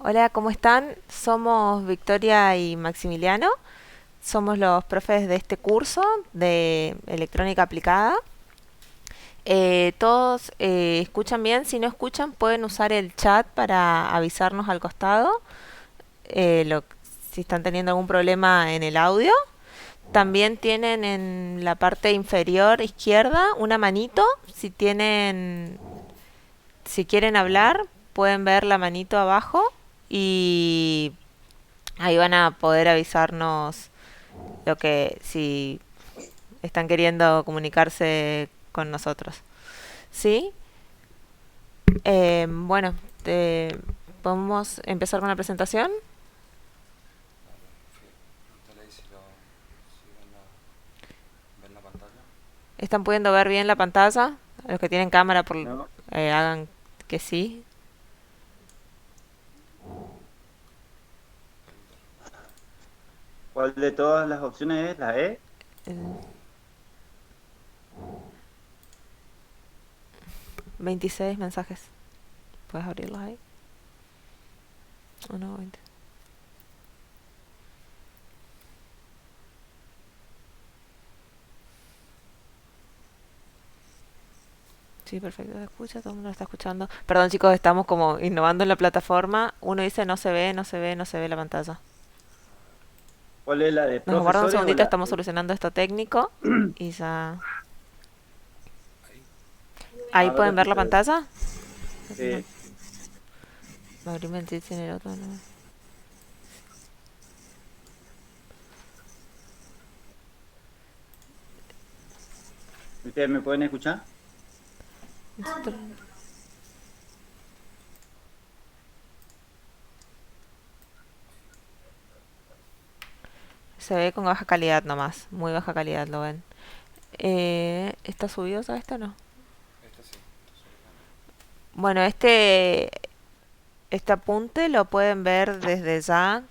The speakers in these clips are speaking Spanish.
Hola, ¿cómo están? Somos Victoria y Maximiliano. Somos los profes de este curso de electrónica aplicada. Todos escuchan bien. Si no escuchan, pueden usar el chat para avisarnos al costado si están teniendo algún problema en el audio. También tienen en la parte inferior izquierda una manito. Si quieren hablar, pueden ver la manito abajo y ahí van a poder avisarnos si están queriendo comunicarse con nosotros. ¿Sí? Bueno, ¿podemos empezar con la presentación? Dale, pregúntale ahí si ven la pantalla. ¿Están pudiendo ver bien la pantalla? Los que tienen cámara, No. hagan que sí. ¿Cuál de todas las opciones es la E? Eh, 26 mensajes. ¿Puedes abrirlos ahí? ¿O no? 20. Sí, perfecto, se escucha, todo el mundo lo está escuchando. Perdón, chicos, estamos como innovando en la plataforma. Uno dice no se ve, no se ve, no se ve la pantalla. ¿Cuál es la de Nos aguardan un profesores o segundito, la estamos E? solucionando esto técnico y ya. Ahí. Ahí Ahora pueden ver la escucho bien. pantalla. Sí. Abrirme el Teams en el otro, no. ¿Ustedes me pueden escuchar? Nosotros- Se ve con baja calidad nomás, muy baja calidad lo ven. ¿Está subido a esto o no? Este sí, está subido. Bueno, este apunte lo pueden ver desde ya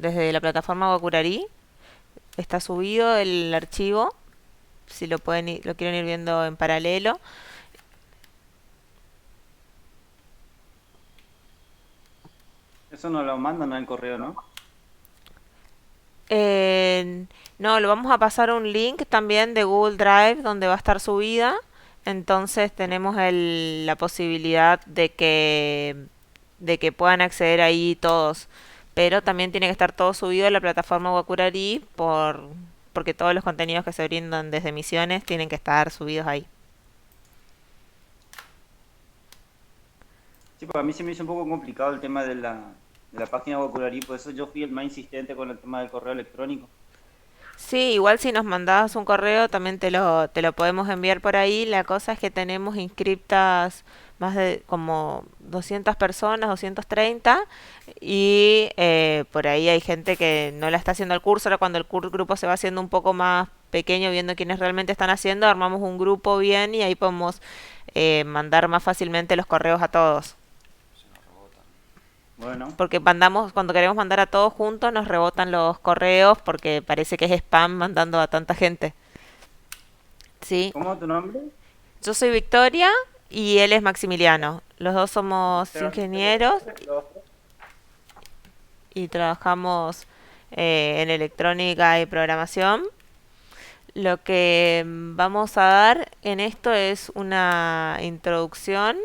desde la plataforma Gokurarí. Está subido el archivo, si lo quieren ir viendo en paralelo. Eso nos lo mandan al correo, ¿no? Eh, no, lo vamos a pasar un link también de Google Drive donde va a estar subida. Entonces tenemos la posibilidad de que puedan acceder ahí todos. Pero también tiene que estar todo subido a la plataforma Wakurari porque todos los contenidos que se brindan desde Misiones tienen que estar subidos ahí. Sí, pues a mí se me hizo un poco complicado el tema de la página Vocularí, por eso yo fui el más insistente con el tema del correo electrónico. Sí, igual si nos mandabas un correo también te lo podemos enviar por ahí. La cosa es que tenemos inscriptas más de como 200 personas, 230, y por ahí hay gente que no la está haciendo el curso. Ahora cuando el grupo se va haciendo un poco más pequeño, viendo quiénes realmente están haciendo, armamos un grupo bien y ahí podemos mandar más fácilmente los correos a todos. Si nos rebotan. Bueno, Porque cuando queremos mandar a todos juntos, nos rebotan los correos porque parece que es spam mandando a tanta gente. Sí, ¿cómo es tu nombre? yo soy Victoria y él es Maximiliano. Los dos somos Esteban Victoria. ingenieros y trabajamos en electrónica y programación. Lo que vamos a dar en esto es una introducción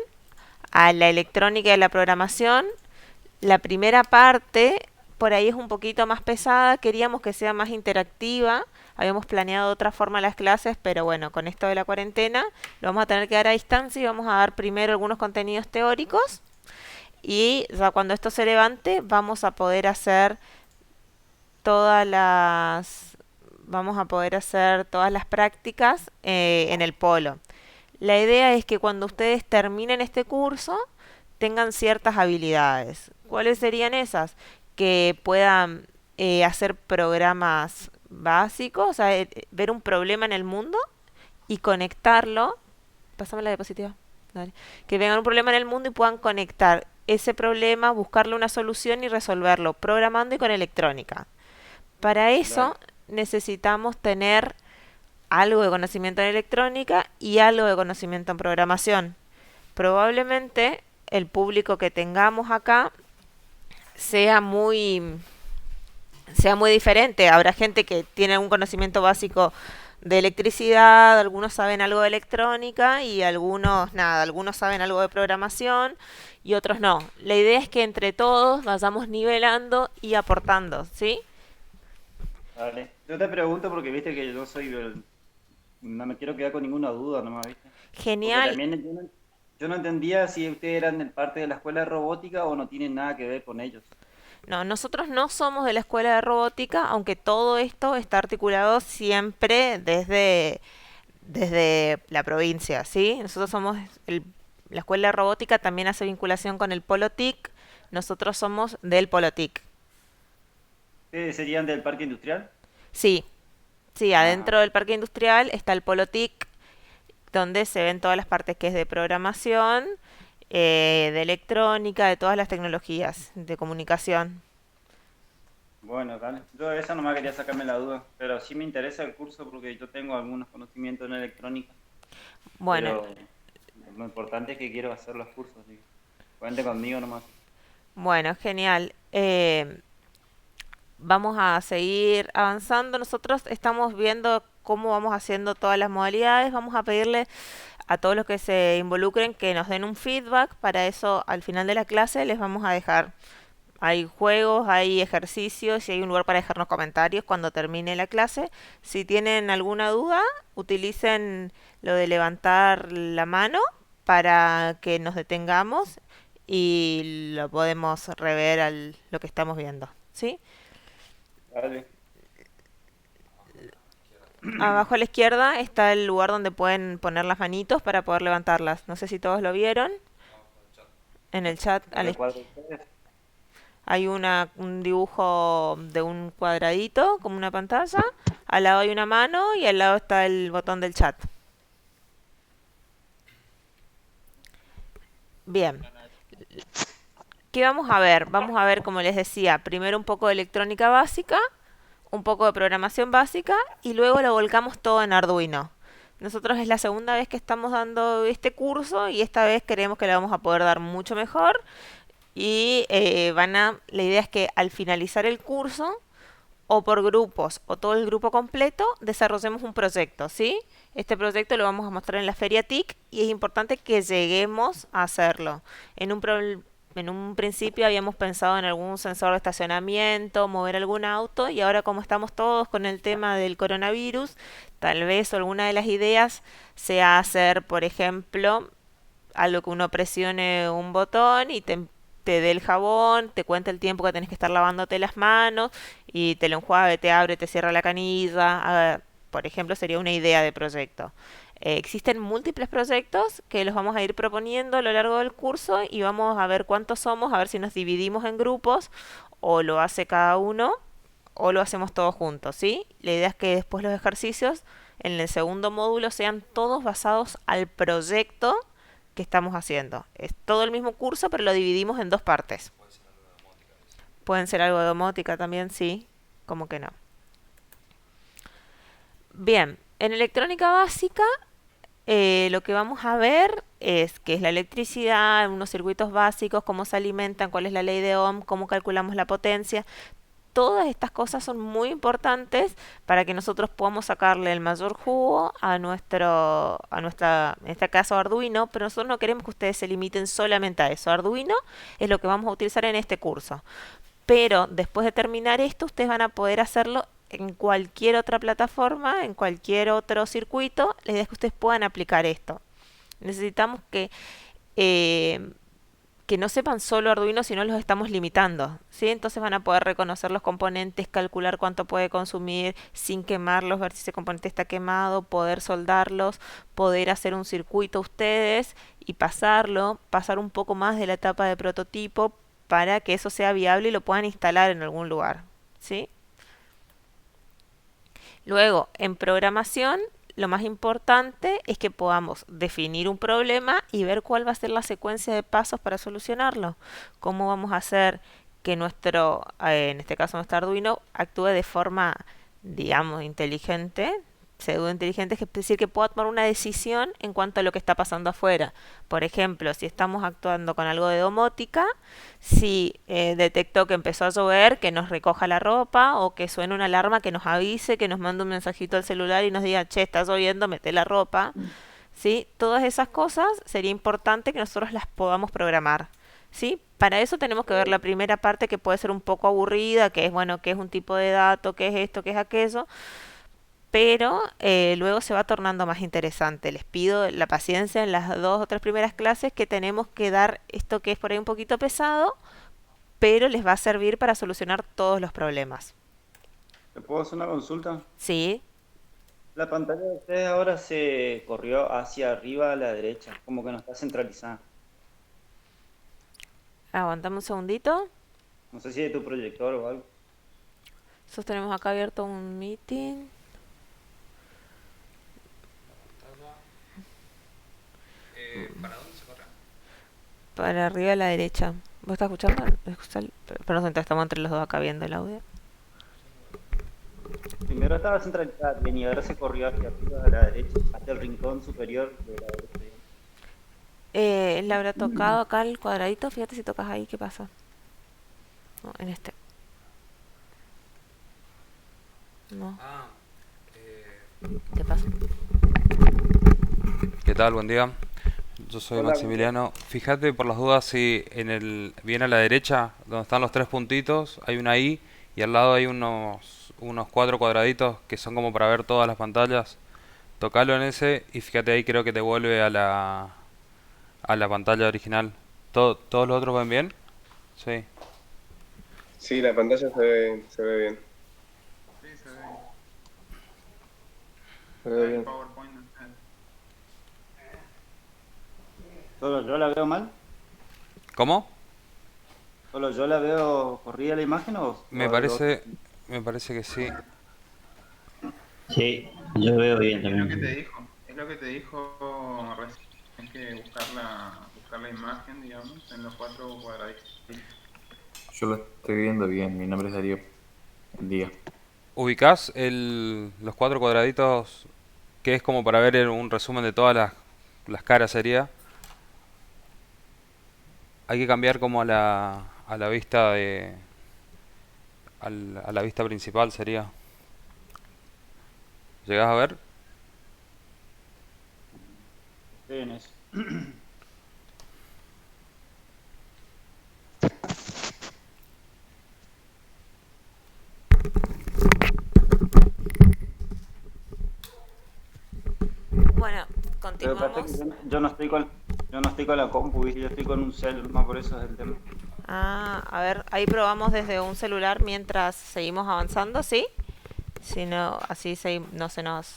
a la electrónica y la programación. La primera parte por ahí es un poquito más pesada, queríamos que sea más interactiva, habíamos planeado de otra forma las clases, pero bueno, con esto de la cuarentena lo vamos a tener que dar a distancia y vamos a dar primero algunos contenidos teóricos y ya cuando esto se levante todas las vamos a poder hacer todas las prácticas en el polo. La idea es que cuando ustedes terminen este curso tengan ciertas habilidades. ¿Cuáles serían esas? Que puedan hacer programas básicos, o sea, ver un problema en el mundo y conectarlo. Pásame la diapositiva. Dale. Que vengan un problema en el mundo y puedan conectar ese problema, buscarle una solución y resolverlo programando y con electrónica. Para eso Dale. necesitamos tener algo de conocimiento en electrónica y algo de conocimiento en programación. Probablemente el público que tengamos acá sea muy, sea muy diferente. Habrá gente que tiene un conocimiento básico de electricidad, algunos saben algo de electrónica y algunos nada, algunos saben algo de programación y otros no. La idea es que entre todos vayamos nivelando y aportando, ¿sí? Vale. Yo te pregunto porque viste que yo no me quiero quedar con ninguna duda nomás, ¿viste? Porque Genial. también yo no entendía si ustedes eran parte de la escuela de robótica o no tienen nada que ver con ellos. No, nosotros no somos de la escuela de robótica, aunque todo esto está articulado siempre desde la provincia, ¿sí? Nosotros somos la escuela de robótica también hace vinculación con el Polo TIC, nosotros somos del Polo TIC. ¿Ustedes serían del parque industrial? Sí, sí, Ah, adentro del parque industrial está el Polo TIC, donde se ven todas las partes que es de programación, de electrónica, de todas las tecnologías de comunicación. bueno, dale. Yo de esa nomás quería sacarme la duda, pero sí me interesa el curso porque yo tengo algunos conocimientos en electrónica, Bueno, pero lo importante es que quiero hacer los cursos, así que cuente conmigo nomás. bueno, genial. Vamos a seguir avanzando. Nosotros estamos viendo cómo vamos haciendo todas las modalidades. Vamos a pedirle a todos los que se involucren que nos den un feedback. Para eso, al final de la clase, les vamos a dejar. Hay juegos, hay ejercicios y hay un lugar para dejarnos comentarios cuando termine la clase. Si tienen alguna duda, utilicen lo de levantar la mano para que nos detengamos y lo podemos rever lo que estamos viendo. ¿Sí? Dale. Abajo a la izquierda está el lugar donde pueden poner las manitos para poder levantarlas. No sé si todos lo vieron. En el chat ¿El recuadro de ustedes? hay un dibujo de un cuadradito, como una pantalla. Al lado hay una mano y al lado está el botón del chat. Bien. ¿Qué vamos a ver? Vamos a ver, como les decía, primero un poco de electrónica básica, un poco de programación básica y luego lo volcamos todo en Arduino. Nosotros es la segunda vez que estamos dando este curso y esta vez creemos que lo vamos a poder dar mucho mejor y la idea es que al finalizar el curso o por grupos o todo el grupo completo desarrollemos un proyecto, ¿sí? Este proyecto lo vamos a mostrar en la Feria TIC y es importante que lleguemos a hacerlo. En un, en un principio habíamos pensado en algún sensor de estacionamiento, mover algún auto y ahora como estamos todos con el tema del coronavirus, tal vez alguna de las ideas sea hacer, por ejemplo, algo que uno presione un botón y te dé el jabón, te cuenta el tiempo que tenés que estar lavándote las manos y te lo enjuague, te abre, te cierra la canilla. Por ejemplo, sería una idea de proyecto. Existen múltiples proyectos que los vamos a ir proponiendo a lo largo del curso y vamos a ver cuántos somos, a ver si nos dividimos en grupos o lo hace cada uno o lo hacemos todos juntos, ¿sí? La idea es que después los ejercicios en el segundo módulo sean todos basados al proyecto que estamos haciendo. Es todo el mismo curso, pero lo dividimos en dos partes. Puede ser algo de domótica, dice. Pueden ser algo de domótica también, sí, como que no. Bien, en electrónica básica lo que vamos a ver es qué es la electricidad, unos circuitos básicos, cómo se alimentan, cuál es la ley de Ohm, cómo calculamos la potencia. Todas estas cosas son muy importantes para que nosotros podamos sacarle el mayor jugo en este caso Arduino, pero nosotros no queremos que ustedes se limiten solamente a eso. Arduino es lo que vamos a utilizar en este curso. Pero después de terminar esto, ustedes van a poder hacerlo en cualquier otra plataforma, en cualquier otro circuito. La idea es que ustedes puedan aplicar esto. Necesitamos eh, que no sepan solo Arduino, sino los estamos limitando, ¿sí? Entonces van a poder reconocer los componentes, calcular cuánto puede consumir sin quemarlos, ver si ese componente está quemado, poder soldarlos, poder hacer un circuito ustedes y pasar un poco más de la etapa de prototipo para que eso sea viable y lo puedan instalar en algún lugar, ¿sí? Luego, en programación, lo más importante es que podamos definir un problema y ver cuál va a ser la secuencia de pasos para solucionarlo. Cómo vamos a hacer que en este caso nuestro Arduino, actúe de forma, digamos, inteligente, pseudo inteligente, es decir, que pueda tomar una decisión en cuanto a lo que está pasando afuera. Por ejemplo, si estamos actuando con algo de domótica, si detectó que empezó a llover, que nos recoja la ropa, o que suene una alarma que nos avise, que nos mande un mensajito al celular y nos diga, che, está lloviendo, mete la ropa. ¿Sí? Todas esas cosas sería importante que nosotros las podamos programar. ¿Sí? Para eso tenemos que ver la primera parte, que puede ser un poco aburrida, que es, bueno, qué es un tipo de dato, qué es esto, qué es aquello, pero luego se va tornando más interesante. Les pido la paciencia en las 2 o 3 primeras clases, que tenemos que dar esto que es por ahí un poquito pesado, pero les va a servir para solucionar todos los problemas. ¿Te puedo hacer una consulta? ¿Sí? La pantalla de ustedes ahora se corrió hacia arriba a la derecha, como que no está centralizada. Aguantame un segundito. No sé si es tu proyector o algo. Nosotros tenemos acá abierto un meeting. La pantalla. ¿Para dónde se corre? Para arriba a la derecha. ¿Vos estás escuchando? Pero nosotros estamos entre los dos acá viendo el audio. Primero estaba centralizada bien y ahora se corrió hacia arriba a la derecha, hasta el rincón superior de la derecha. Él le habrá tocado acá el cuadradito. Fíjate si tocas ahí, ¿qué pasa? No, en este. No, Ah, eh, ¿qué pasa? ¿qué tal? Buen día. Yo soy Hola, buen día. Maximiliano. Fíjate por las dudas si bien a la derecha, donde están los 3 puntitos, hay una I y al lado hay unos 4 cuadraditos que son como para ver todas las pantallas. Tocalo en ese y fíjate ahí, creo que te vuelve a la pantalla original. ¿Todos los otros ven bien? Sí. Sí, la pantalla se ve bien. Sí, se ve. Se Está ve el bien. PowerPoint de ustedes. ¿Solo yo la veo mal? ¿Cómo? ¿Solo yo la veo corrida la imagen Me o el otro? parece, me parece que sí. Sí, yo veo bien Es lo que también. te dijo. Es lo que te dijo recién. Hay que buscar la imagen, digamos, en los 4 cuadraditos. Yo lo estoy viendo bien, mi nombre es Darío. Buen día. ¿Ubicás los 4 cuadraditos que es como para ver un resumen de todas las caras sería? Hay que cambiar como a la vista a la vista principal sería. ¿Llegás a ver? Estoy en eso. Bueno, Pero pasa que continuamos. yo no estoy con la compu, ¿viste? Yo estoy con un cel, más por eso es el tema. Ah, a ver, ahí probamos desde un celular mientras seguimos avanzando, ¿sí? Si no, así no se nos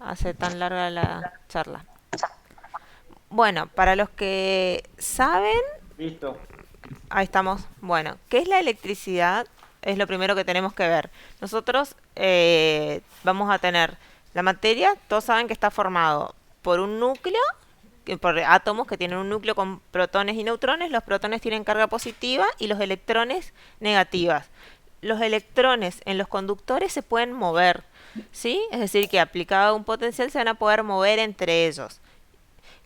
hace tan larga la charla. Bueno, para los que saben, Listo. ahí estamos. Bueno, ¿qué es la electricidad? Es lo primero que tenemos que ver. Nosotros vamos a tener la materia, todos saben que está formado por un núcleo, por átomos que tienen un núcleo con protones y neutrones. Los protones tienen carga positiva y los electrones negativas. Los electrones en los conductores se pueden mover, ¿sí? Es decir, que aplicado un potencial se van a poder mover entre ellos.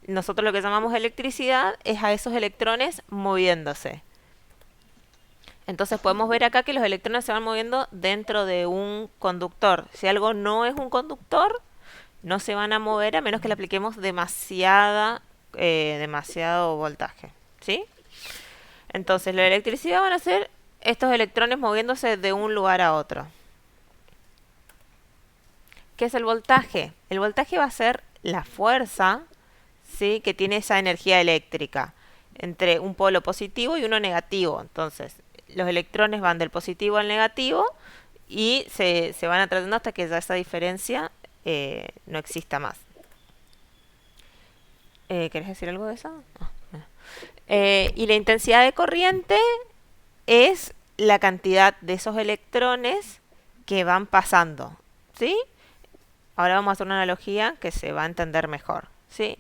Nosotros lo que llamamos electricidad es a esos electrones moviéndose. Entonces podemos ver acá que los electrones se van moviendo dentro de un conductor. Si algo no es un conductor, no se van a mover a menos que le apliquemos demasiado voltaje, ¿sí? Entonces la electricidad van a ser estos electrones moviéndose de un lugar a otro. ¿Qué es el voltaje? El voltaje va a ser la fuerza, ¿sí?, que tiene esa energía eléctrica entre un polo positivo y uno negativo. Entonces, los electrones van del positivo al negativo y se van atrayendo hasta que ya esa diferencia no exista más. ¿Querés decir algo de eso? No. Y la intensidad de corriente es la cantidad de esos electrones que van pasando, ¿sí? Ahora vamos a hacer una analogía que se va a entender mejor, ¿sí?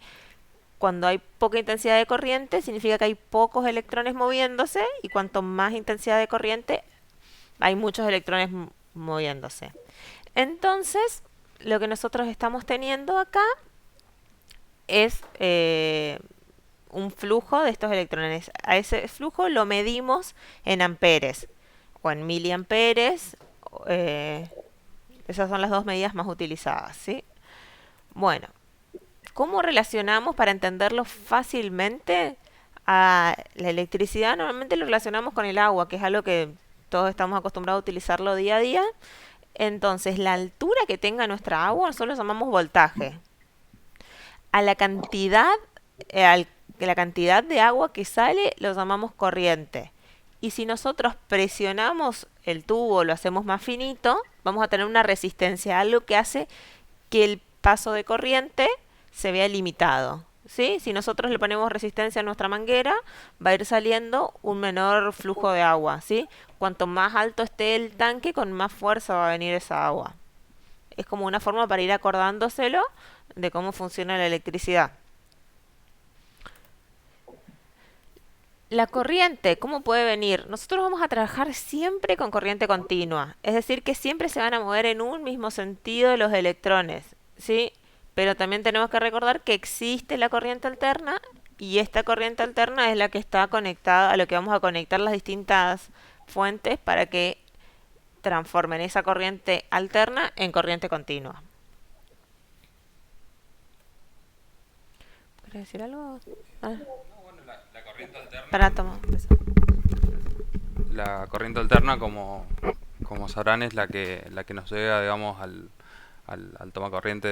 Cuando hay poca intensidad de corriente, significa que hay pocos electrones moviéndose, y cuanto más intensidad de corriente, hay muchos electrones moviéndose. Entonces, lo que nosotros estamos teniendo acá es un flujo de estos electrones. A ese flujo lo medimos en amperes o en miliamperes. eh, Esas son las dos medidas más utilizadas, ¿sí? Bueno, ¿cómo relacionamos para entenderlo fácilmente a la electricidad? Normalmente lo relacionamos con el agua, que es algo que todos estamos acostumbrados a utilizarlo día a día. Entonces, la altura que tenga nuestra agua, nosotros lo llamamos voltaje. A la cantidad, la cantidad de agua que sale, lo llamamos corriente. Y si nosotros presionamos el tubo, lo hacemos más finito, vamos a tener una resistencia, algo que hace que el paso de corriente se vea limitado. ¿Sí? Si nosotros le ponemos resistencia a nuestra manguera, va a ir saliendo un menor flujo de agua. ¿Sí? Cuanto más alto esté el tanque, con más fuerza va a venir esa agua. Es como una forma para ir acordándoselo de cómo funciona la electricidad. La corriente, ¿cómo puede venir? Nosotros vamos a trabajar siempre con corriente continua, es decir, que siempre se van a mover en un mismo sentido los electrones, ¿sí? Pero también tenemos que recordar que existe la corriente alterna y esta corriente alterna es la que está conectada a lo que vamos a conectar las distintas fuentes para que transformen esa corriente alterna en corriente continua. ¿Quieres decir algo? Ah, No, bueno, la corriente alterna. para tomar. La corriente alterna, como sabrán, es la que nos llega, digamos, al tomacorriente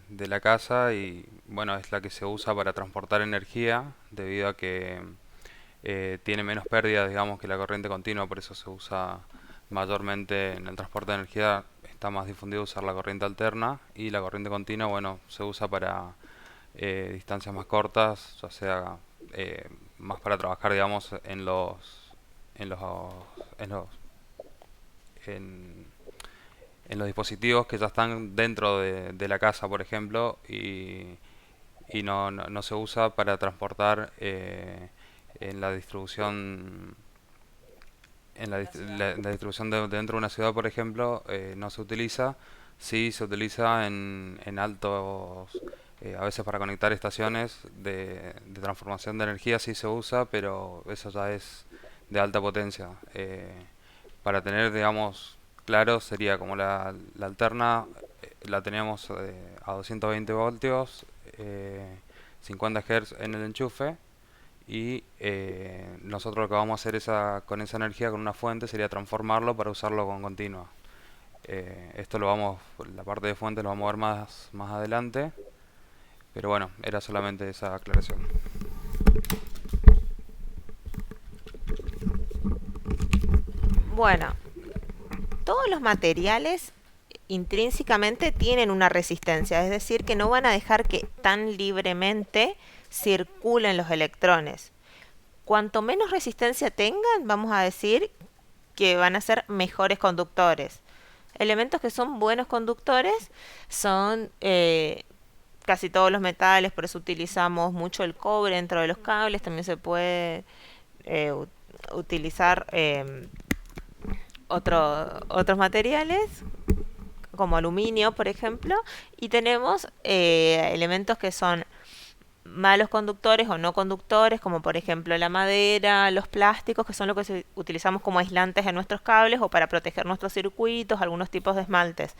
de la casa y, bueno, es la que se usa para transportar energía debido a que tiene menos pérdidas, digamos, que la corriente continua, por eso se usa mayormente en el transporte de energía. Está más difundido usar la corriente alterna y la corriente continua, bueno, se usa para distancias más cortas, ya sea más para trabajar, digamos, en los, en los, en, en los dispositivos que ya están dentro de la casa, por ejemplo, y no se usa para transportar en la distribución. La distribución dentro de una ciudad, por ejemplo, no se utiliza. Sí se utiliza en altos, a veces para conectar estaciones de transformación de energía, sí se usa, pero eso ya es de alta potencia. Para tener, digamos, claro, sería como la alterna, la teníamos a 220 voltios, 50 Hz en el enchufe y nosotros lo que vamos a hacer con esa energía, con una fuente, sería transformarlo para usarlo con continua. Esto la parte de fuente lo vamos a ver más adelante, pero bueno, era solamente esa aclaración. Bueno, todos los materiales intrínsecamente tienen una resistencia, es decir, que no van a dejar que tan libremente circulen los electrones. Cuanto menos resistencia tengan, vamos a decir que van a ser mejores conductores. Elementos que son buenos conductores son casi todos los metales, por eso utilizamos mucho el cobre dentro de los cables. También se puede utilizar otros materiales como aluminio, por ejemplo, y tenemos elementos que son malos conductores o no conductores, como por ejemplo la madera, los plásticos, que son lo que utilizamos como aislantes en nuestros cables o para proteger nuestros circuitos, algunos tipos de esmaltes.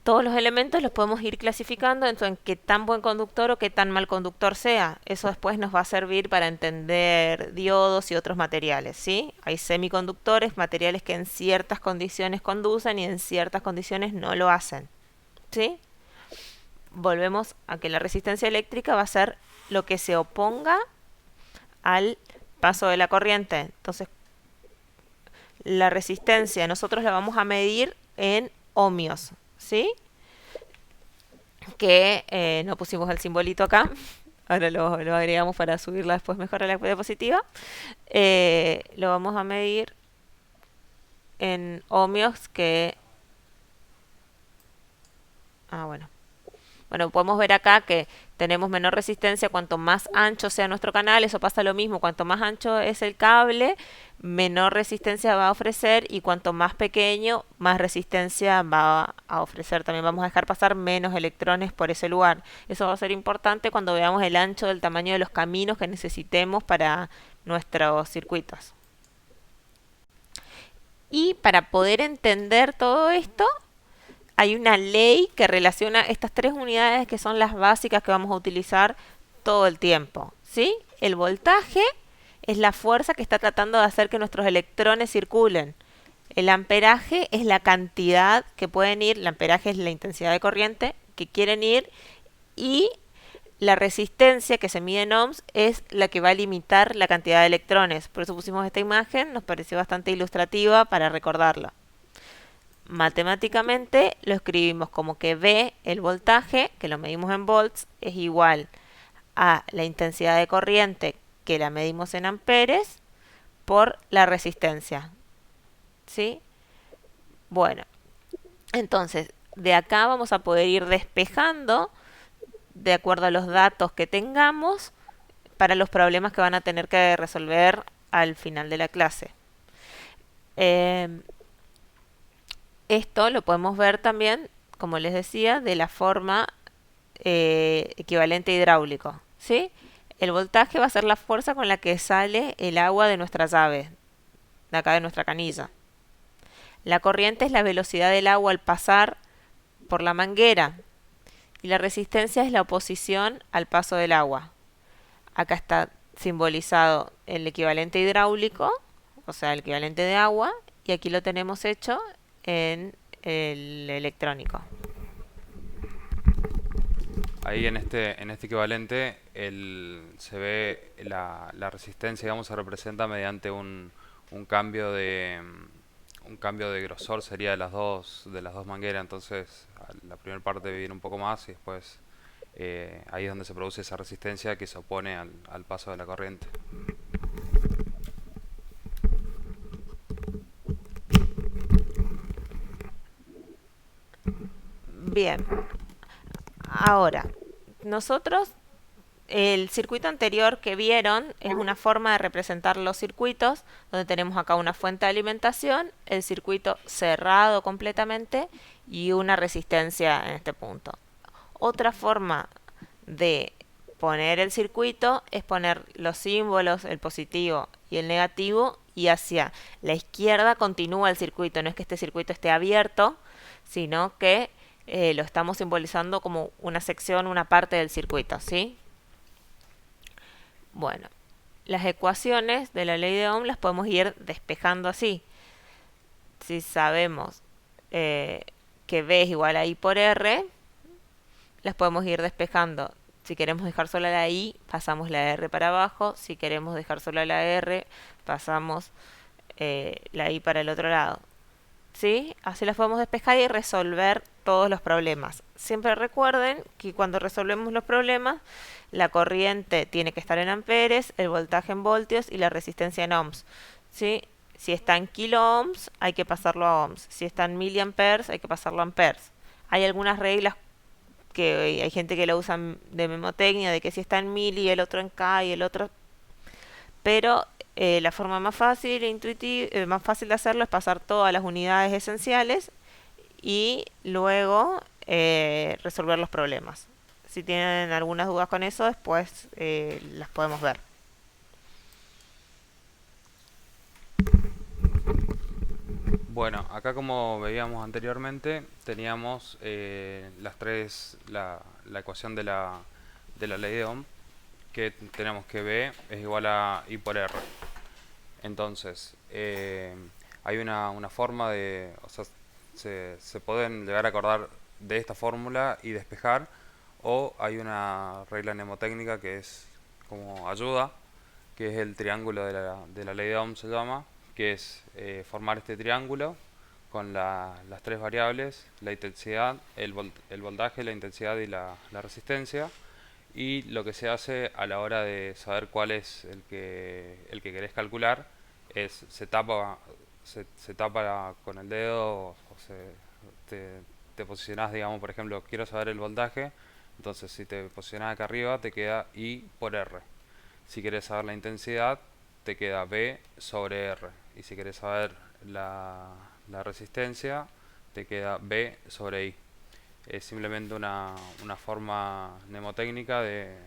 Todos los elementos los podemos ir clasificando en qué tan buen conductor o qué tan mal conductor sea. Eso después nos va a servir para entender diodos y otros materiales, ¿sí? Hay semiconductores, materiales que en ciertas condiciones conducen y en ciertas condiciones no lo hacen, ¿sí? Volvemos a que la resistencia eléctrica va a ser lo que se oponga al paso de la corriente. Entonces, la resistencia nosotros la vamos a medir en ohmios, ¿sí? Que no pusimos el simbolito acá. Ahora lo agregamos para subirla después mejor a la diapositiva. Lo vamos a medir en ohmios que... bueno. Bueno, podemos ver acá que tenemos menor resistencia cuanto más ancho sea nuestro canal, eso pasa lo mismo, cuanto más ancho es el cable, menor resistencia va a ofrecer y cuanto más pequeño, más resistencia va a ofrecer. También vamos a dejar pasar menos electrones por ese lugar. Eso va a ser importante cuando veamos el ancho del tamaño de los caminos que necesitemos para nuestros circuitos. Y para poder entender todo esto, hay una ley que relaciona estas tres unidades que son las básicas que vamos a utilizar todo el tiempo, ¿sí? El voltaje es la fuerza que está tratando de hacer que nuestros electrones circulen. El amperaje es la cantidad que pueden ir, el amperaje es la intensidad de corriente que quieren ir, y la resistencia que se mide en ohms es la que va a limitar la cantidad de electrones. Por eso pusimos esta imagen, nos pareció bastante ilustrativa para recordarlo. Matemáticamente lo escribimos como que V, el voltaje, que lo medimos en volts, es igual a la intensidad de corriente, que la medimos en amperes, por la resistencia. ¿Sí? Bueno, entonces de acá vamos a poder ir despejando de acuerdo a los datos que tengamos para los problemas que van a tener que resolver al final de la clase. Esto lo podemos ver también, como les decía, de la forma equivalente hidráulico, ¿sí? El voltaje va a ser la fuerza con la que sale el agua de nuestra llave, de acá de nuestra canilla. La corriente es la velocidad del agua al pasar por la manguera. Y la resistencia es la oposición al paso del agua. Acá está simbolizado el equivalente hidráulico, o sea, el equivalente de agua, y aquí lo tenemos hecho en el electrónico. Ahí en este equivalente se ve la resistencia, digamos, se representa mediante un cambio de grosor, sería de las dos mangueras. Entonces la primera parte viene un poco más y después ahí es donde se produce esa resistencia que se opone al paso de la corriente. Bien, ahora, nosotros, el circuito anterior que vieron es una forma de representar los circuitos, donde tenemos acá una fuente de alimentación, el circuito cerrado completamente y una resistencia en este punto. Otra forma de poner el circuito es poner los símbolos, el positivo y el negativo, y hacia la izquierda continúa el circuito. No es que este circuito esté abierto, sino que lo estamos simbolizando como una sección, una parte del circuito, ¿sí? Bueno, las ecuaciones de la ley de Ohm las podemos ir despejando así. Si sabemos que V es igual a I por R, las podemos ir despejando. Si queremos dejar sola la I, pasamos la R para abajo. Si queremos dejar sola la R, pasamos la I para el otro lado. ¿Sí? Así las podemos despejar y resolver todos los problemas. Siempre recuerden que cuando resolvemos los problemas, la corriente tiene que estar en amperes, el voltaje en voltios y la resistencia en ohms. ¿Sí? Si está en kilo ohms, hay que pasarlo a ohms. Si está en miliamperes, hay que pasarlo a amperes. Hay algunas reglas que hay gente que lo usa de memotecnia, de que si está en mili, el otro en K y el otro... Pero la forma más fácil e intuitiva, más fácil de hacerlo es pasar todas las unidades esenciales y luego resolver los problemas. Si tienen algunas dudas con eso, después las podemos ver. Bueno, acá como veíamos anteriormente, teníamos la ecuación de la ley de Ohm, que tenemos que B es igual a I por R. Entonces, hay una forma o sea, se pueden llegar a acordar de esta fórmula y despejar, o hay una regla mnemotécnica que es como ayuda, que es el triángulo de la ley de Ohm, se llama, que es formar este triángulo con las tres variables, la intensidad, el voltaje, la intensidad y la resistencia. Y lo que se hace a la hora de saber cuál es el que querés calcular es se tapa con el dedo, te posicionás, digamos, por ejemplo, quiero saber el voltaje, Entonces, si te posicionas acá arriba, te queda I por R. Si quieres saber la intensidad, te queda B sobre R. Y si quieres saber la resistencia, te queda B sobre I. Es simplemente una forma mnemotécnica de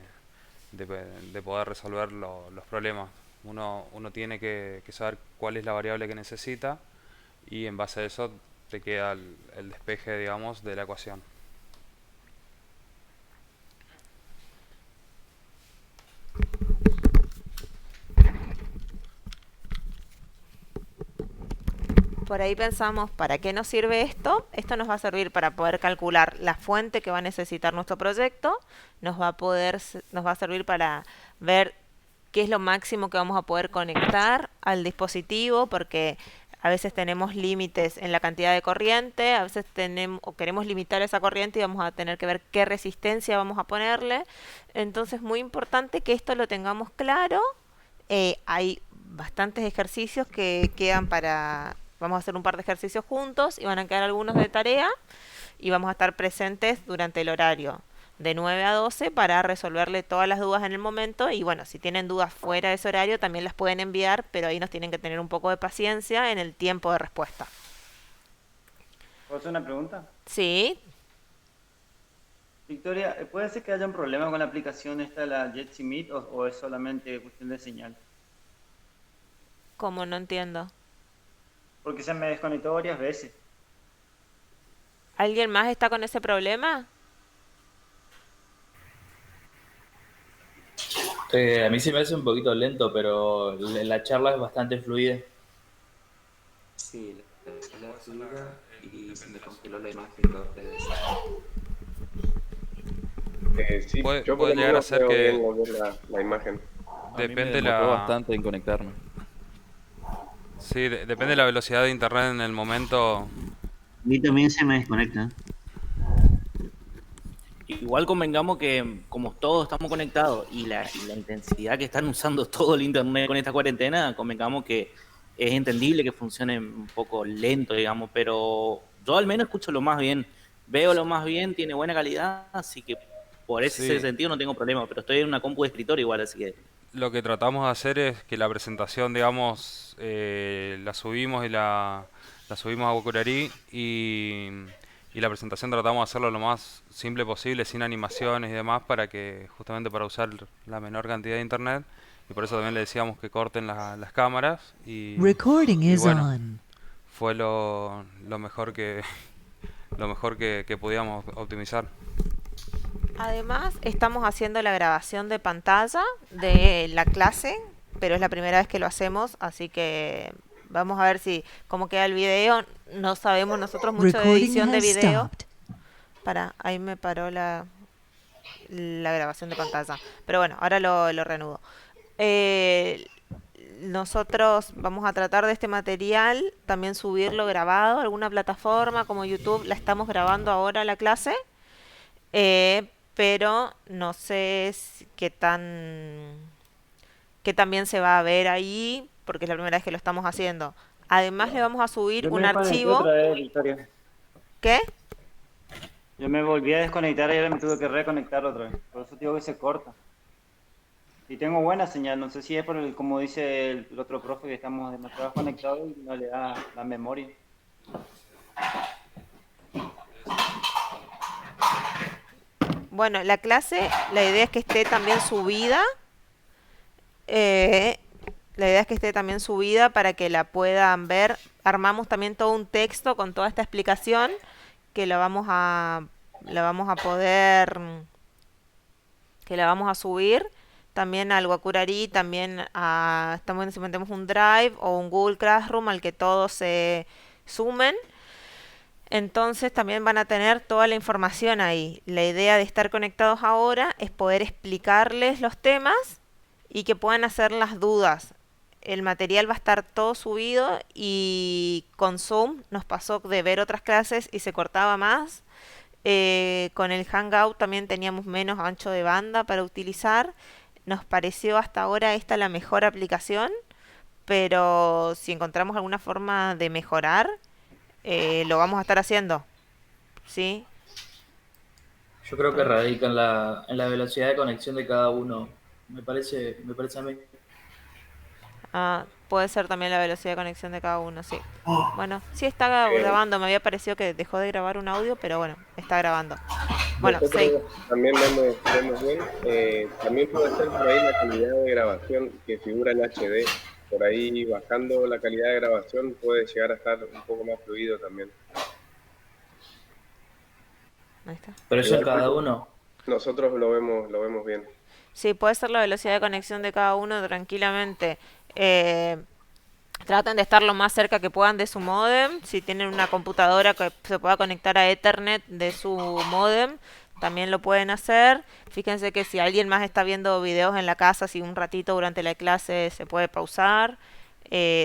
poder resolver los problemas. Uno tiene que saber cuál es la variable que necesita y en base a eso te queda el despeje, digamos, de la ecuación. Por ahí pensamos, ¿para qué nos sirve esto? Esto nos va a servir para poder calcular la fuente que va a necesitar nuestro proyecto, nos va a servir para ver qué es lo máximo que vamos a poder conectar al dispositivo, porque a veces tenemos límites en la cantidad de corriente, a veces tenemos o queremos limitar esa corriente y vamos a tener que ver qué resistencia vamos a ponerle. Entonces, muy importante que esto lo tengamos claro. Hay bastantes ejercicios que quedan para... Vamos a hacer un par de ejercicios juntos y van a quedar algunos de tarea y vamos a estar presentes durante el horario de 9 a 12 para resolverle todas las dudas en el momento. Y bueno, si tienen dudas fuera de ese horario también las pueden enviar, pero ahí nos tienen que tener un poco de paciencia en el tiempo de respuesta. ¿Puedo hacer una pregunta? Sí, Victoria, ¿puede ser que haya un problema con la aplicación esta, la Jetsi Meet, o es solamente cuestión de señal? como no entiendo. Porque se me desconectó varias veces. ¿Alguien más está con ese problema? A mí se me hace un poquito lento, pero la charla es bastante fluida. Sí, la fluida y se me congeló la imagen de ustedes. Sí, yo por Puede lo llegar a menos ser veo que bien lo que es la imagen. A mí me depende demoró bastante en conectarme. sí, depende de la velocidad de internet en el momento. A mí también se me desconecta. Igual convengamos que como todos estamos conectados y la intensidad que están usando todo el internet con esta cuarentena, convengamos que es entendible que funcione un poco lento, digamos, pero yo al menos escucho lo más bien, veo lo más bien, tiene buena calidad, así que por ese Sí, sentido no tengo problema, pero estoy en una compu de escritorio igual, así que lo que tratamos de hacer es que la presentación, digamos, la subimos la subimos a Bokurari y la presentación tratamos de hacerlo lo más simple posible, sin animaciones y demás, para que justamente para usar la menor cantidad de internet. Y por eso también le decíamos que corten las cámaras Recording y is bueno, on. fue lo mejor lo mejor que podíamos optimizar. Además, estamos haciendo la grabación de pantalla de la clase, pero es la primera vez que lo hacemos, así que vamos a ver si cómo queda el video. No sabemos nosotros mucho de Recording edición de has video. stopped. Ahí me paró la grabación de pantalla. Pero bueno, ahora lo reanudo. Eh, Nosotros vamos a tratar de este material también subirlo grabado a alguna plataforma como YouTube. La estamos grabando ahora la clase. Pero no sé qué tan bien se va a ver ahí, porque es la primera vez que lo estamos haciendo. Además le vamos a subir Yo un me desconecté archivo. otra vez, Victoria. ¿Qué? Yo me volví a desconectar y ahora me tuve que reconectar otra vez. Por eso digo que se corta. Y tengo buena señal, no sé si es por como dice el otro profe, que estamos demasiado conectados y no le da la memoria. Bueno, la clase, la idea es que esté también subida. eh, la idea es que esté también subida para que la puedan ver. Armamos también todo un texto con toda esta explicación que la vamos a poder, que la vamos a subir también al Wakurari, también estamos si metemos un Drive o un Google Classroom al que todos se sumen. Entonces también van a tener toda la información ahí. La idea de estar conectados ahora es poder explicarles los temas y que puedan hacer las dudas. El material va a estar todo subido y con Zoom nos pasó de ver otras clases y se cortaba más. Con el Hangout también teníamos menos ancho de banda para utilizar. Nos pareció hasta ahora esta la mejor aplicación, pero si encontramos alguna forma de mejorar, lo vamos a estar haciendo, ¿sí? Yo creo que radica en la velocidad de conexión de cada uno. Me parece a mí. Ah, puede ser también la velocidad de conexión de cada uno, sí. Bueno, sí está grabando, me había parecido que dejó de grabar un audio, pero bueno, está grabando. Bueno, Nosotros sí. también vemos bien. También puede ser por ahí la calidad de grabación que figura en HD. Por ahí bajando la calidad de grabación puede llegar a estar un poco más fluido también. Ahí está. Pero eso en Igual cada uno. nosotros lo vemos bien. Sí, puede ser la velocidad de conexión de cada uno tranquilamente. Eh, Traten de estar lo más cerca que puedan de su módem. Si tienen una computadora que se pueda conectar a Ethernet de su módem, también lo pueden hacer. Fíjense que si alguien más está viendo videos en la casa, si un ratito durante la clase se puede pausar,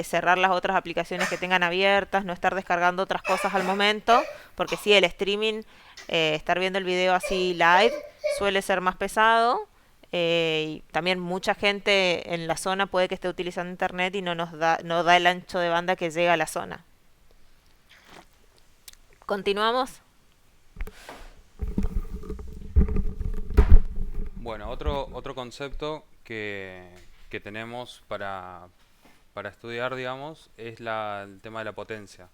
cerrar las otras aplicaciones que tengan abiertas, no estar descargando otras cosas al momento, porque si el streaming, estar viendo el video así live, suele ser más pesado. Y también mucha gente en la zona puede que esté utilizando internet y no da el ancho de banda que llega a la zona. ¿Continuamos? Bueno, otro concepto que tenemos para estudiar, digamos, es el tema de la potencia.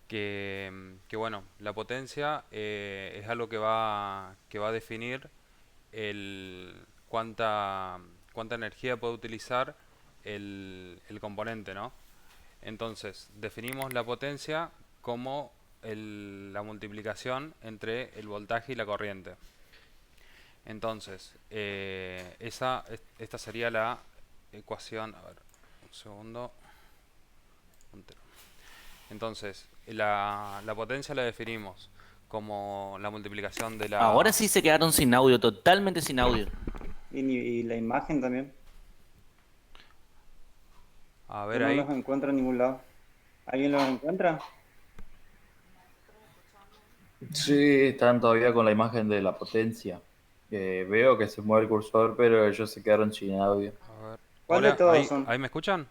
Que bueno, la potencia es algo que va a definir el cuánta energía puede utilizar el componente, ¿no? Entonces, definimos la potencia como la multiplicación entre el voltaje y la corriente. Entonces, esta sería la ecuación. A ver, un segundo. Entonces, la potencia la definimos como la multiplicación de Ahora la... sí se quedaron sin audio, totalmente sin audio. Y la imagen también. A Yo ver no ahí. los encuentro en ningún lado. ¿Alguien los encuentra? Sí, están todavía con la imagen de la potencia. Veo que se mueve el cursor, pero ellos se quedaron sin audio. A ver. ¿Cuál de Hola, todos ahí, son? ahí me escuchan.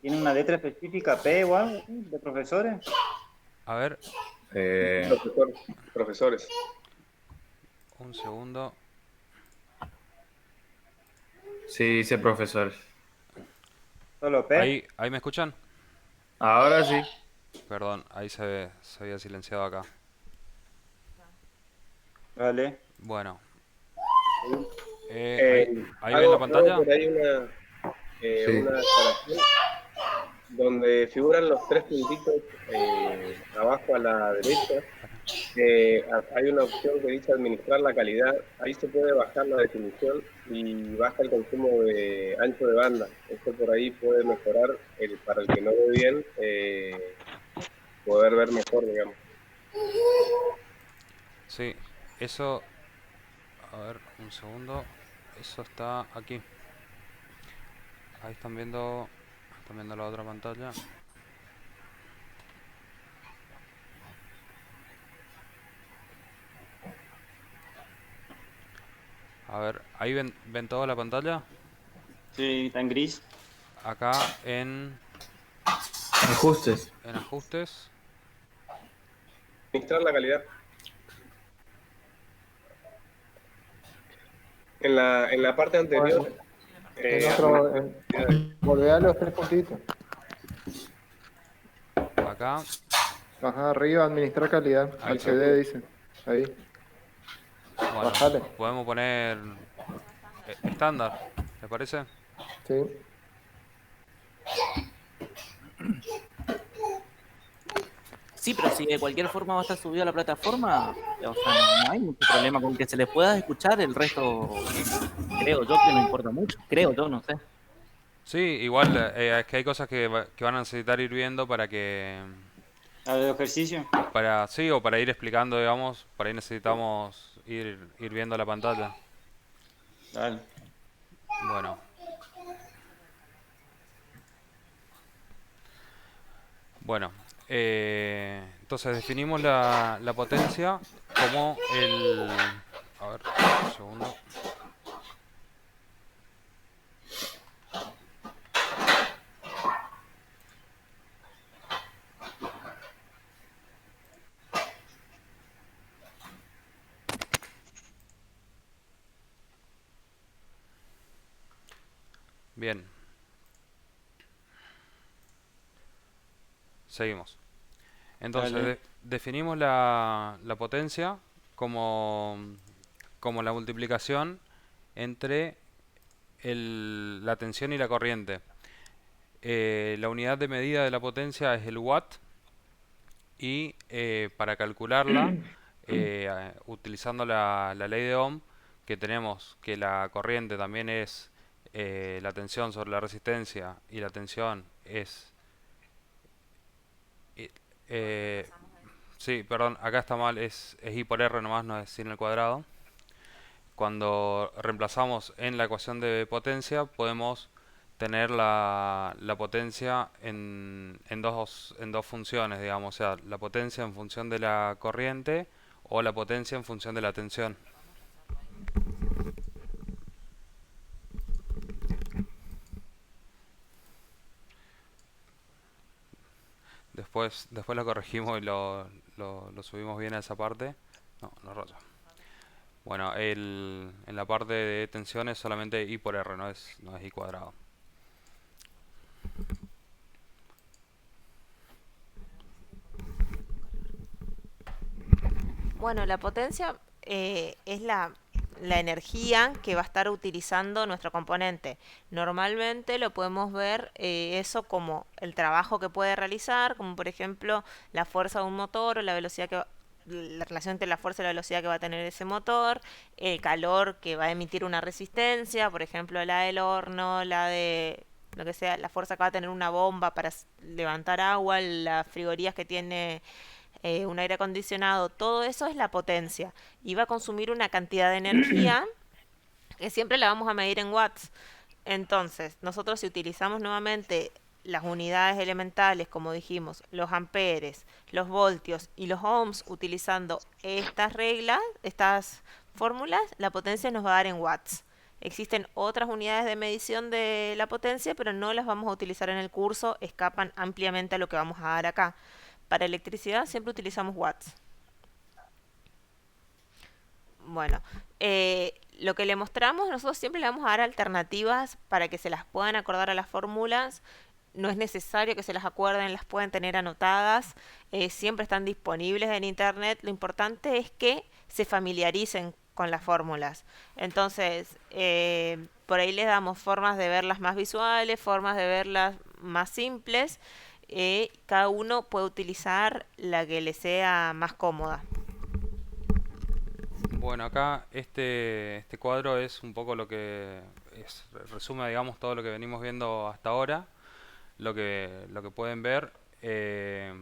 ¿Tiene una letra específica, P o algo, sí, de profesores? A ver, Profesores. un segundo. Sí, dice profesor. ¿Solo P? Ahí me escuchan. Ahora sí. Perdón, ahí se había silenciado acá. Vale. Bueno, Eh, ahí ven la hago pantalla. por ahí Sí. una aclaración donde figuran los tres puntitos abajo a la derecha. Hay una opción que dice administrar la calidad. Ahí se puede bajar la definición y baja el consumo de ancho de banda. Esto por ahí puede mejorar para el que no ve bien, poder ver mejor, digamos. Sí, eso... A ver, un segundo. Eso está aquí. Ahí están viendo la otra pantalla. A ver, ahí ven toda la pantalla. Sí, está en gris. Acá en Ajustes. ajustes. Administrar la calidad. En la parte anterior. Volver a los tres puntitos. Acá. Ajá, arriba, administrar calidad. Ahí Al está. CD dice. Ahí. Bueno, Bajale. podemos poner estándar, ¿te parece? Sí. Sí, pero si de cualquier forma va a estar subido a la plataforma, o sea, no hay mucho problema con que se les pueda escuchar, el resto creo yo que no importa mucho, creo yo, no sé. Sí, igual es que hay cosas que van a necesitar ir viendo para que... ¿Al ejercicio? Sí, o para ir explicando, digamos, por ahí necesitamos ir viendo la pantalla. Dale. Bueno. Bueno, entonces definimos la potencia como el... A ver, un segundo. Bien, seguimos. Entonces, Dale. definimos la potencia como, como la multiplicación entre la tensión y la corriente. La unidad de medida de la potencia es el watt y para calcularla, utilizando la ley de Ohm, que tenemos que la corriente también es la tensión sobre la resistencia y la tensión es... eh, eh, sí, perdón, acá está mal, es I por R nomás, no es sin el cuadrado. Cuando reemplazamos en la ecuación de potencia, podemos tener la potencia en dos funciones, digamos, o sea, la potencia en función de la corriente o la potencia en función de la tensión. Después lo corregimos y lo subimos bien a esa parte. No, no raya. Bueno, en la parte de tensión es solamente I por R, no es I cuadrado. Bueno, la potencia es la energía que va a estar utilizando nuestro componente. Normalmente lo podemos ver eso como el trabajo que puede realizar, como por ejemplo la fuerza de un motor o la velocidad la relación entre la fuerza y la velocidad que va a tener ese motor, el calor que va a emitir una resistencia, por ejemplo la del horno, la de lo que sea, la fuerza que va a tener una bomba para levantar agua, las frigorías que tiene un aire acondicionado, todo eso es la potencia y va a consumir una cantidad de energía que siempre la vamos a medir en watts. Entonces, nosotros si utilizamos nuevamente las unidades elementales, como dijimos, los amperes, los voltios y los ohms, utilizando estas reglas, estas fórmulas, la potencia nos va a dar en watts. Existen otras unidades de medición de la potencia, pero no las vamos a utilizar en el curso, escapan ampliamente a lo que vamos a dar acá. Para electricidad siempre utilizamos watts. Bueno, lo que le mostramos, nosotros siempre le vamos a dar alternativas para que se las puedan acordar a las fórmulas. No es necesario que se las acuerden, las pueden tener anotadas. Siempre están disponibles en internet. Lo importante es que se familiaricen con las fórmulas. Entonces, por ahí les damos formas de verlas más visuales, formas de verlas más simples. Cada uno puede utilizar la que le sea más cómoda. Bueno, acá este cuadro es un poco resume, digamos, todo lo que venimos viendo hasta ahora. Lo que pueden ver es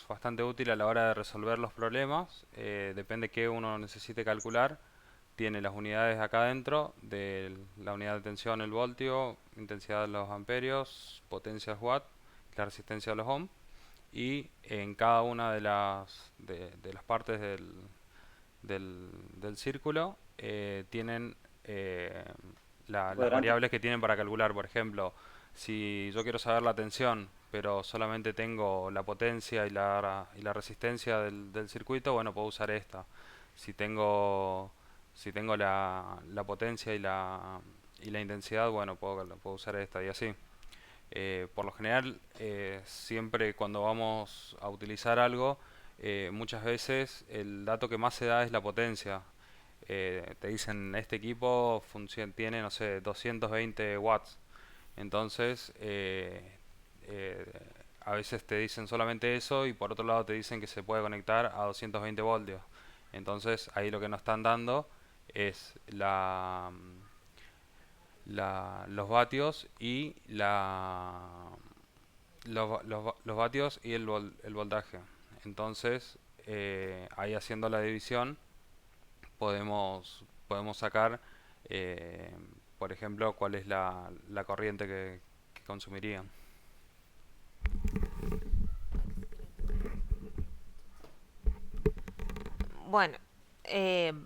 bastante útil a la hora de resolver los problemas. Depende qué uno necesite calcular. Tiene las unidades acá adentro de la unidad de tensión, el voltio, intensidad de los amperios, potencia watt, la resistencia de los ohm. Y en cada una de las partes del círculo tienen las Cuadrante. variables que tienen para calcular. Por ejemplo, si yo quiero saber la tensión, pero solamente tengo la potencia y la resistencia del circuito, bueno, puedo usar esta. Si tengo la potencia y la intensidad, bueno, puedo usar esta y así. Por lo general, siempre cuando vamos a utilizar algo, muchas veces el dato que más se da es la potencia. Te dicen, este equipo tiene, no sé, 220 watts. Entonces, eh, a veces te dicen solamente eso y por otro lado te dicen que se puede conectar a 220 voltios. Entonces, ahí lo que nos están dando es los vatios y los vatios y el voltaje. Entonces, ahí haciendo la división podemos sacar, por ejemplo, cuál es la corriente que consumirían. Bueno,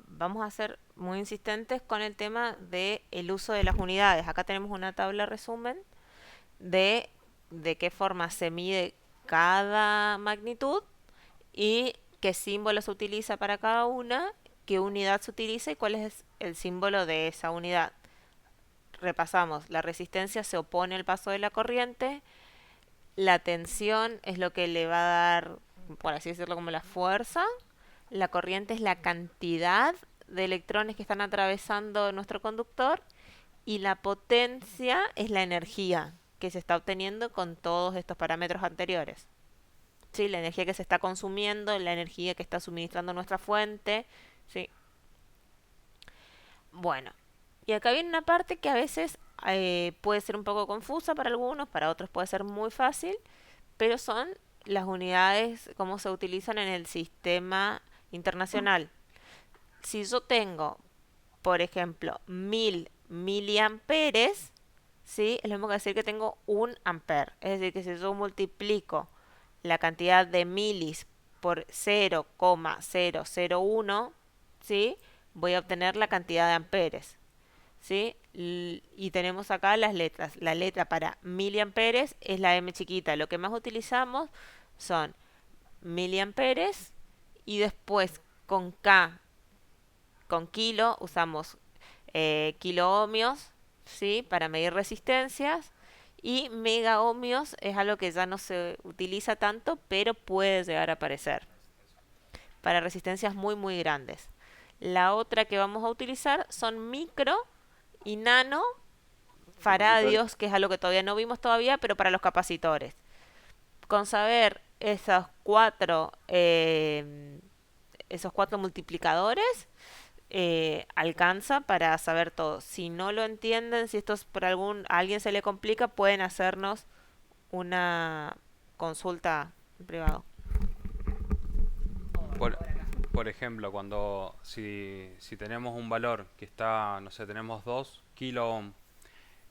vamos a ser muy insistentes con el tema del uso de las unidades. Acá tenemos una tabla resumen de qué forma se mide cada magnitud y qué símbolo se utiliza para cada una, qué unidad se utiliza y cuál es el símbolo de esa unidad. repasamos, la resistencia se opone al paso de la corriente, la tensión es lo que le va a dar, por así decirlo, como la fuerza, la corriente es la cantidad de electrones que están atravesando nuestro conductor y la potencia es la energía que se está obteniendo con todos estos parámetros anteriores. Sí, la energía que se está consumiendo, la energía que está suministrando nuestra fuente, sí. Bueno, y acá viene una parte que a veces puede ser un poco confusa para algunos, para otros puede ser muy fácil, pero son las unidades, cómo se utilizan en el sistema internacional. Si yo tengo, por ejemplo, 1000 miliamperes, ¿sí? Es lo mismo que decir que tengo 1 amper. Es decir, que si yo multiplico la cantidad de milis por 0,001, ¿sí? Voy a obtener la cantidad de amperes, ¿sí? Y tenemos acá las letras. La letra para miliamperes es la M chiquita. Lo que más utilizamos son miliamperes y después con K, con kilo, usamos kiloohmios, ¿sí? Para medir resistencias. Y megaohmios es algo que ya no se utiliza tanto, pero puede llegar a aparecer para resistencias muy muy grandes. La otra que vamos a utilizar son micro y nano faradios, que es algo que todavía no vimos todavía, pero para los capacitores. Con saber esos cuatro multiplicadores, alcanza para saber todo. Si no lo entienden, si esto es por a alguien se le complica, pueden hacernos una consulta en privado. Por, por ejemplo, si tenemos un valor que está, no sé, tenemos 2 kilo ohm,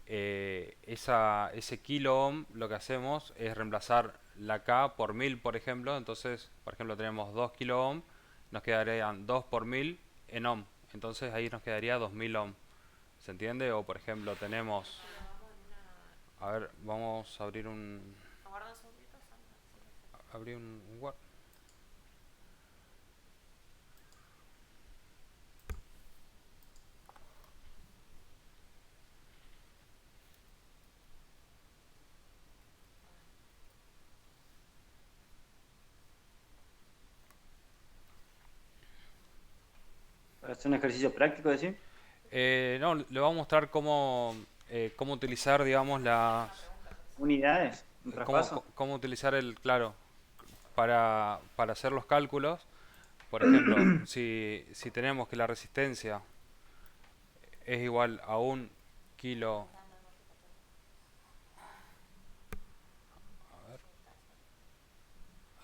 ese kilo ohm lo que hacemos es reemplazar la K por 1000, por ejemplo. Entonces, por ejemplo, tenemos 2 kilo ohm, nos quedarían 2 por 1000 en ohm. Entonces ahí nos quedaría 2000 ohm. ¿Se entiende? O por ejemplo tenemos... A ver, vamos a abrir abrir un Word. Para hacer un ejercicio práctico, decir. No, le voy a mostrar cómo utilizar, digamos, las... Unidades, un traspaso. Cómo utilizar claro, para hacer los cálculos. Por ejemplo, si tenemos que la resistencia es igual a 1 kilo... A ver.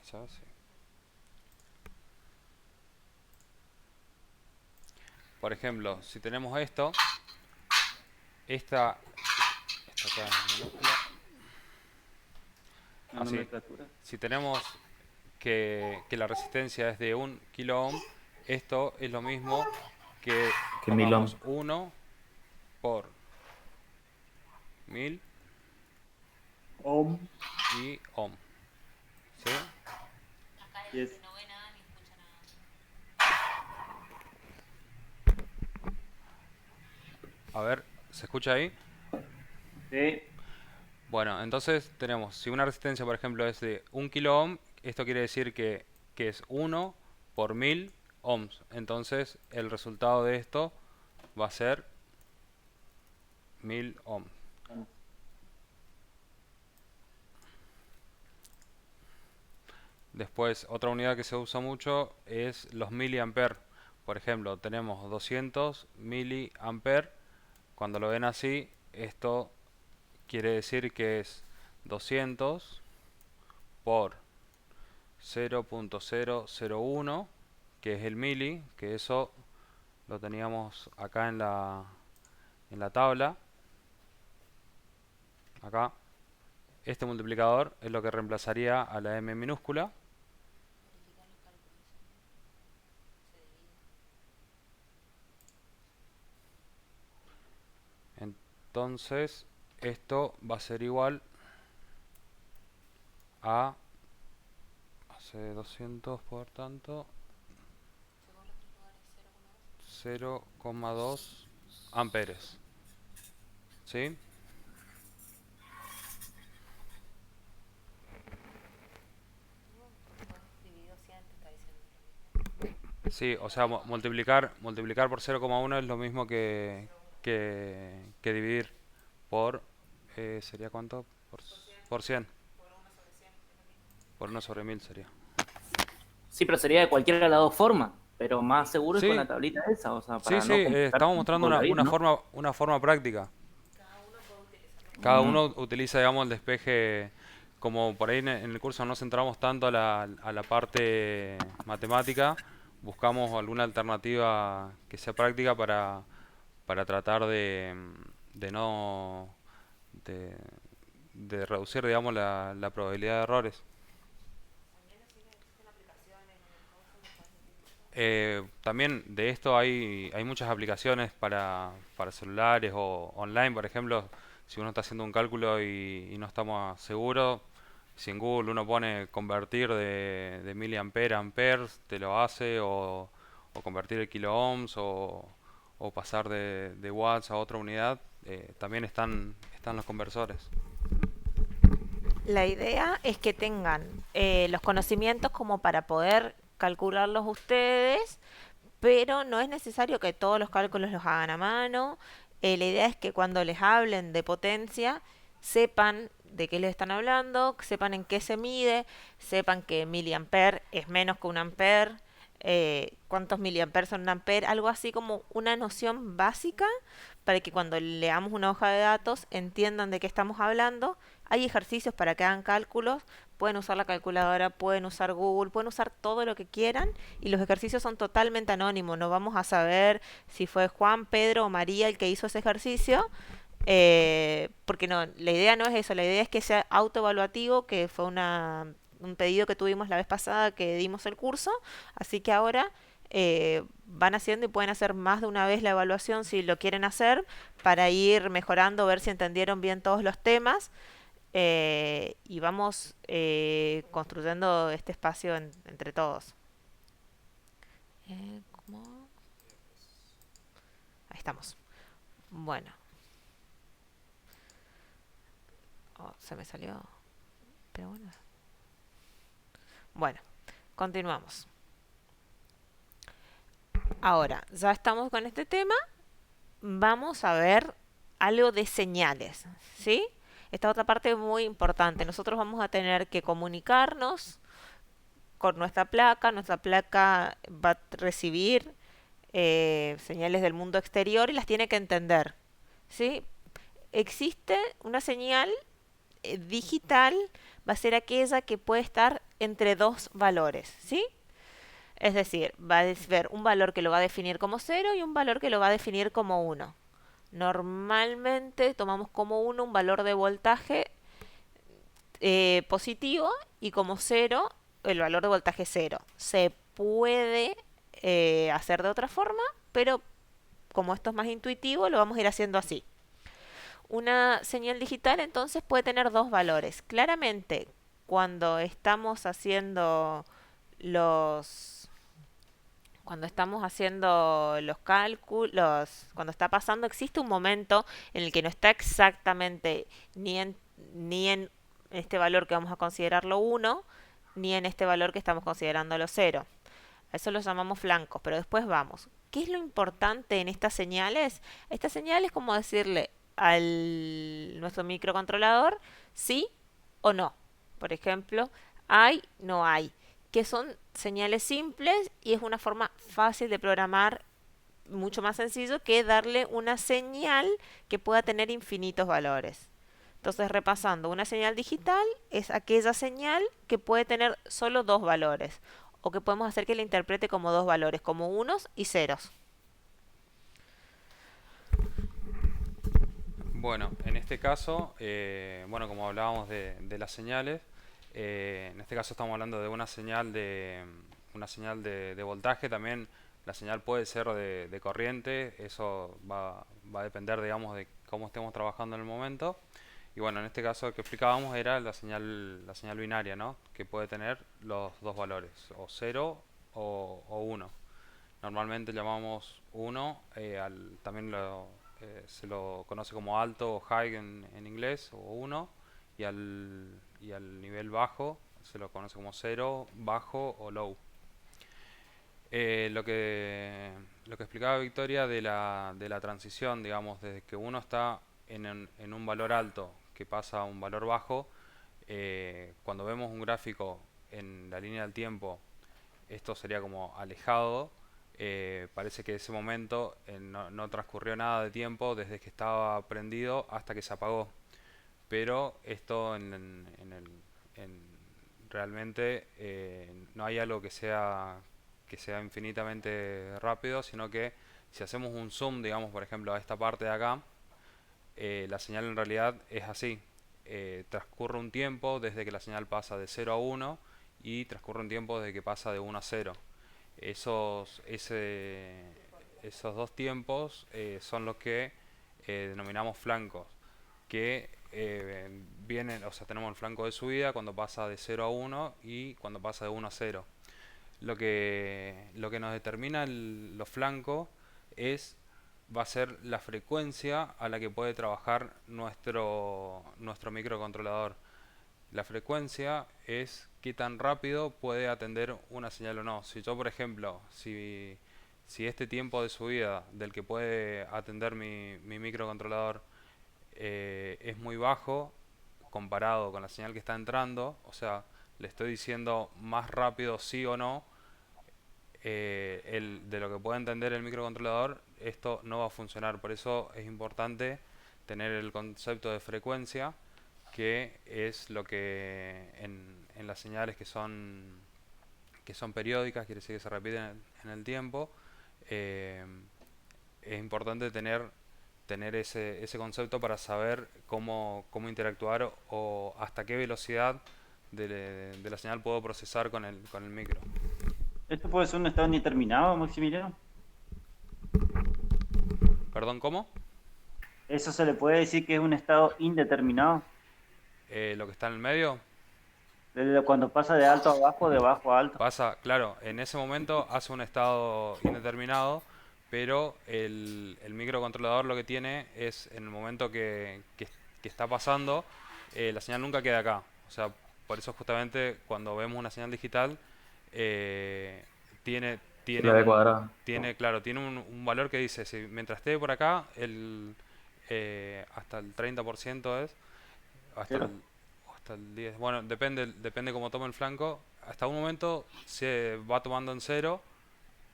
Sí. Por ejemplo, si tenemos esta acá en minúscula, así, si tenemos que la resistencia es de 1 kilo ohm, esto es lo mismo que 1000 ohm. 1 por 1000 ohm y ohm. ¿Sí? Yes. A ver, ¿se escucha ahí? Sí. Bueno, entonces tenemos, si una resistencia, por ejemplo, es de 1 kilo ohm, esto quiere decir que es 1 por 1000 ohms. Entonces, el resultado de esto va a ser 1000 ohms. Después, otra unidad que se usa mucho es los miliamperes. Por ejemplo, tenemos 200 miliamperes. Cuando lo ven así, esto quiere decir que es 200 por 0.001, que es el mili, que eso lo teníamos acá en la tabla. Acá. Este multiplicador es lo que reemplazaría a la M minúscula. Entonces, esto va a ser igual a 200, por tanto, 0,2 amperes. ¿sí? Sí, o sea, multiplicar por 0,1 es lo mismo que dividir por, ¿sería cuánto? Por 100. Por 1/1000 sería. Sí, pero sería de cualquiera de las dos formas. Pero más seguro es con la Sí, tablita esa, o sea, sí, para sí, no complicar estamos un mostrando poco la vida, ¿no? una forma práctica. Cada uno utiliza, digamos, el despeje, como por ahí en el curso no nos centramos tanto a la parte matemática, buscamos alguna alternativa que sea práctica para tratar de no, de, de reducir, digamos, la probabilidad de errores. También de esto hay muchas aplicaciones para celulares o online, por ejemplo, si uno está haciendo un cálculo y no estamos seguros, si en Google uno pone convertir de miliampere a amperes, te lo hace, o convertir el kilo ohms, o pasar de watts a otra unidad, también están los conversores. La idea es que tengan los conocimientos como para poder calcularlos ustedes, pero no es necesario que todos los cálculos los hagan a mano. La idea es que cuando les hablen de potencia, sepan de qué les están hablando, sepan en qué se mide, sepan que miliamper es menos que un amper, cuántos miliamperes son un amper, algo así como una noción básica para que cuando leamos una hoja de datos entiendan de qué estamos hablando. Hay ejercicios para que hagan cálculos, pueden usar la calculadora, pueden usar Google, pueden usar todo lo que quieran y los ejercicios son totalmente anónimos, no vamos a saber si fue Juan, Pedro o María el que hizo ese ejercicio, porque no, la idea no es eso, la idea es que sea autoevaluativo, que fue un pedido que tuvimos la vez pasada que dimos el curso, así que ahora van haciendo y pueden hacer más de una vez la evaluación si lo quieren hacer para ir mejorando, ver si entendieron bien todos los temas, y vamos construyendo este espacio entre todos. ¿Cómo? Ahí estamos. Bueno. Oh, se me salió. Pero bueno. Bueno, continuamos. Ahora, ya estamos con este tema. Vamos a ver algo de señales, ¿sí? Esta otra parte es muy importante. Nosotros vamos a tener que comunicarnos con nuestra placa. Nuestra placa va a recibir señales del mundo exterior y las tiene que entender, ¿sí? Existe una señal digital, va a ser aquella que puede estar entre dos valores, ¿sí? Es decir, va a ver un valor que lo va a definir como 0 y un valor que lo va a definir como 1. Normalmente tomamos como 1 un valor de voltaje positivo y como 0 el valor de voltaje 0. Se puede hacer de otra forma, pero como esto es más intuitivo, lo vamos a ir haciendo así. Una señal digital entonces puede tener dos valores. Claramente, cuando estamos haciendo los cálculos, cuando está pasando, existe un momento en el que no está exactamente ni en este valor que vamos a considerarlo 1, ni en este valor que estamos considerándolo 0. A eso lo llamamos flancos, pero después vamos. ¿Qué es lo importante en estas señales? Estas señales es como decirle al nuestro microcontrolador sí o no. Por ejemplo, hay, no hay, que son señales simples y es una forma fácil de programar, mucho más sencillo que darle una señal que pueda tener infinitos valores. Entonces, repasando, una señal digital es aquella señal que puede tener solo dos valores o que podemos hacer que la interprete como dos valores, como unos y ceros. Bueno, en este caso, bueno, como hablábamos de las señales, en este caso estamos hablando de una señal de voltaje. También la señal puede ser de corriente. Eso va a depender, digamos, de cómo estemos trabajando en el momento. Y bueno, en este caso que explicábamos era la señal binaria, ¿no? Que puede tener los dos valores, o 0 o 1. Normalmente llamamos 1, también se lo conoce como alto o high en inglés, o 1, y al nivel bajo se lo conoce como 0, bajo o low. Lo que explicaba Victoria de la transición, digamos, desde que uno está en un valor alto que pasa a un valor bajo, cuando vemos un gráfico en la línea del tiempo, esto sería como alejado, parece que ese momento no transcurrió nada de tiempo desde que estaba prendido hasta que se apagó. Pero esto realmente no hay algo que sea infinitamente rápido, sino que si hacemos un zoom, digamos, por ejemplo, a esta parte de acá, la señal en realidad es así. Transcurre un tiempo desde que la señal pasa de 0 a 1 y transcurre un tiempo desde que pasa de 1 a 0. Esos dos tiempos son los que denominamos flancos, que vienen, o sea, tenemos el flanco de subida cuando pasa de 0 a 1 y cuando pasa de 1 a 0. Lo que nos determina los flancos va a ser la frecuencia a la que puede trabajar nuestro microcontrolador. La frecuencia es qué tan rápido puede atender una señal o no. Si yo, por ejemplo, si este tiempo de subida del que puede atender mi microcontrolador es muy bajo comparado con la señal que está entrando, o sea, le estoy diciendo más rápido sí o no, de lo que puede entender el microcontrolador, esto no va a funcionar. Por eso es importante tener el concepto de frecuencia, que es lo que en las señales que son periódicas, quiere decir que se repiten en el tiempo, es importante tener ese concepto para saber cómo interactuar o hasta qué velocidad de la señal puedo procesar con el micro. ¿Esto puede ser un estado indeterminado, Maximiliano? ¿Perdón, cómo? ¿Eso se le puede decir que es un estado indeterminado? Lo que está en el medio. Cuando pasa de alto a bajo, de bajo a alto. Pasa, claro, en ese momento hace un estado indeterminado, pero el microcontrolador lo que tiene es en el momento que está pasando, la señal nunca queda acá. O sea, por eso justamente cuando vemos una señal digital, tiene La de cuadrada. claro, tiene un valor que dice, si mientras esté por acá, hasta el 30% es, hasta el 10, bueno, depende cómo tome el flanco. Hasta un momento se va tomando en 0,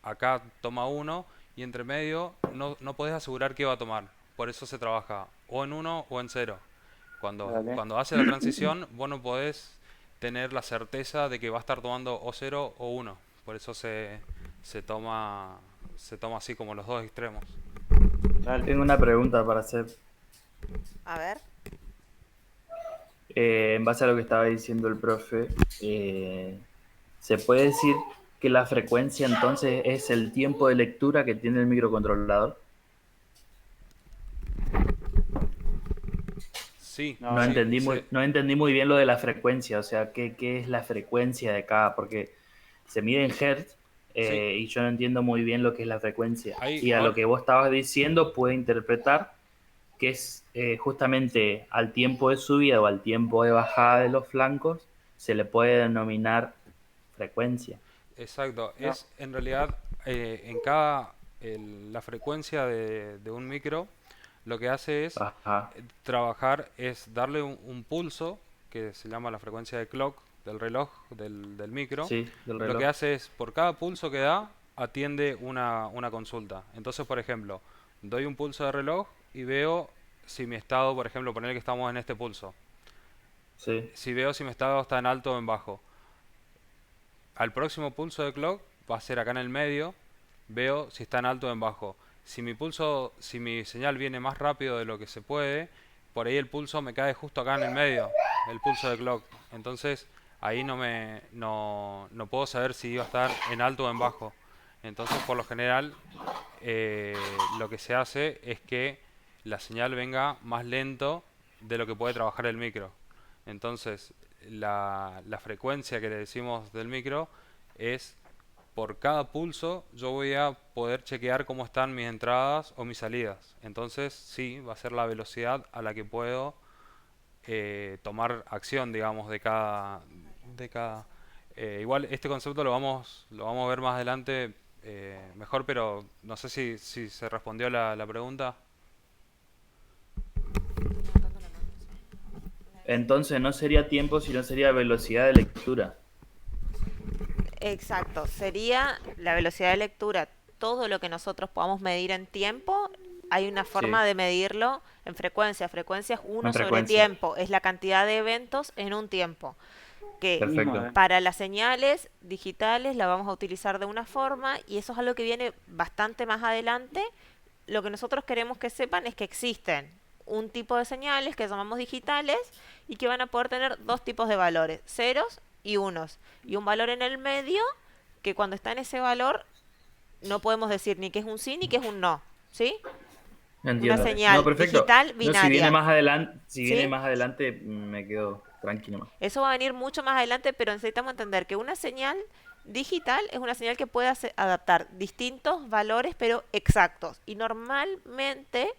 acá toma 1 y entre medio no podés asegurar qué va a tomar. Por eso se trabaja o en 1 o en 0. Cuando hace la transición, vos no podés tener la certeza de que va a estar tomando o 0 o 1. Por eso se toma así como los dos extremos. Tengo una pregunta para hacer. A ver. En base a lo que estaba diciendo el profe, ¿se puede decir que la frecuencia entonces es el tiempo de lectura que tiene el microcontrolador? Sí. No entendí muy bien lo de la frecuencia, o sea, ¿qué es la frecuencia de cada? Porque se mide en hertz y yo no entiendo muy bien lo que es la frecuencia. Y a lo que vos estabas diciendo puedo interpretar que es justamente al tiempo de subida o al tiempo de bajada de los flancos se le puede denominar frecuencia. Exacto, es en realidad la frecuencia de un micro lo que hace es trabajar, es darle un pulso que se llama la frecuencia de clock del reloj del micro. Sí, del reloj. Lo que hace es, por cada pulso que da, atiende una consulta. Entonces, por ejemplo, doy un pulso de reloj y veo si mi estado, por ejemplo, poner que estamos en este pulso. Sí. Si veo si mi estado está en alto o en bajo. Al próximo pulso de clock va a ser acá en el medio, veo si está en alto o en bajo. Si mi señal viene más rápido de lo que se puede, por ahí el pulso me cae justo acá en el medio, el pulso de clock. Entonces ahí no puedo saber si iba a estar en alto o en bajo. Entonces por lo general lo que se hace es que la señal venga más lento de lo que puede trabajar el micro. Entonces la frecuencia que le decimos del micro es por cada pulso yo voy a poder chequear cómo están mis entradas o mis salidas. Entonces sí, va a ser la velocidad a la que puedo tomar acción, digamos, de cada. Igual este concepto lo vamos a ver más adelante mejor, pero no sé si se respondió la pregunta. Entonces no sería tiempo, sino sería velocidad de lectura. Exacto, sería la velocidad de lectura. Todo lo que nosotros podamos medir en tiempo, hay una forma Sí, de medirlo en frecuencia. Frecuencia es en 1 sobre frecuencia. tiempo, es la cantidad de eventos en un tiempo. Que Mismo, Perfecto. para las señales digitales la vamos a utilizar de una forma y eso es algo que viene bastante más adelante. Lo que nosotros queremos que sepan es que existen un tipo de señales que llamamos digitales y que van a poder tener dos tipos de valores, ceros y unos, y un valor en el medio que cuando está en ese valor no podemos decir ni que es un sí ni que es un no, ¿sí? Una Entiendo. No, señal perfecto. digital No, si viene binaria, más adelante, ¿sí? me quedo tranquilo más. Eso va a venir mucho más adelante, pero necesitamos entender que una señal digital es una señal que puede adaptar distintos valores, pero exactos. Y normalmente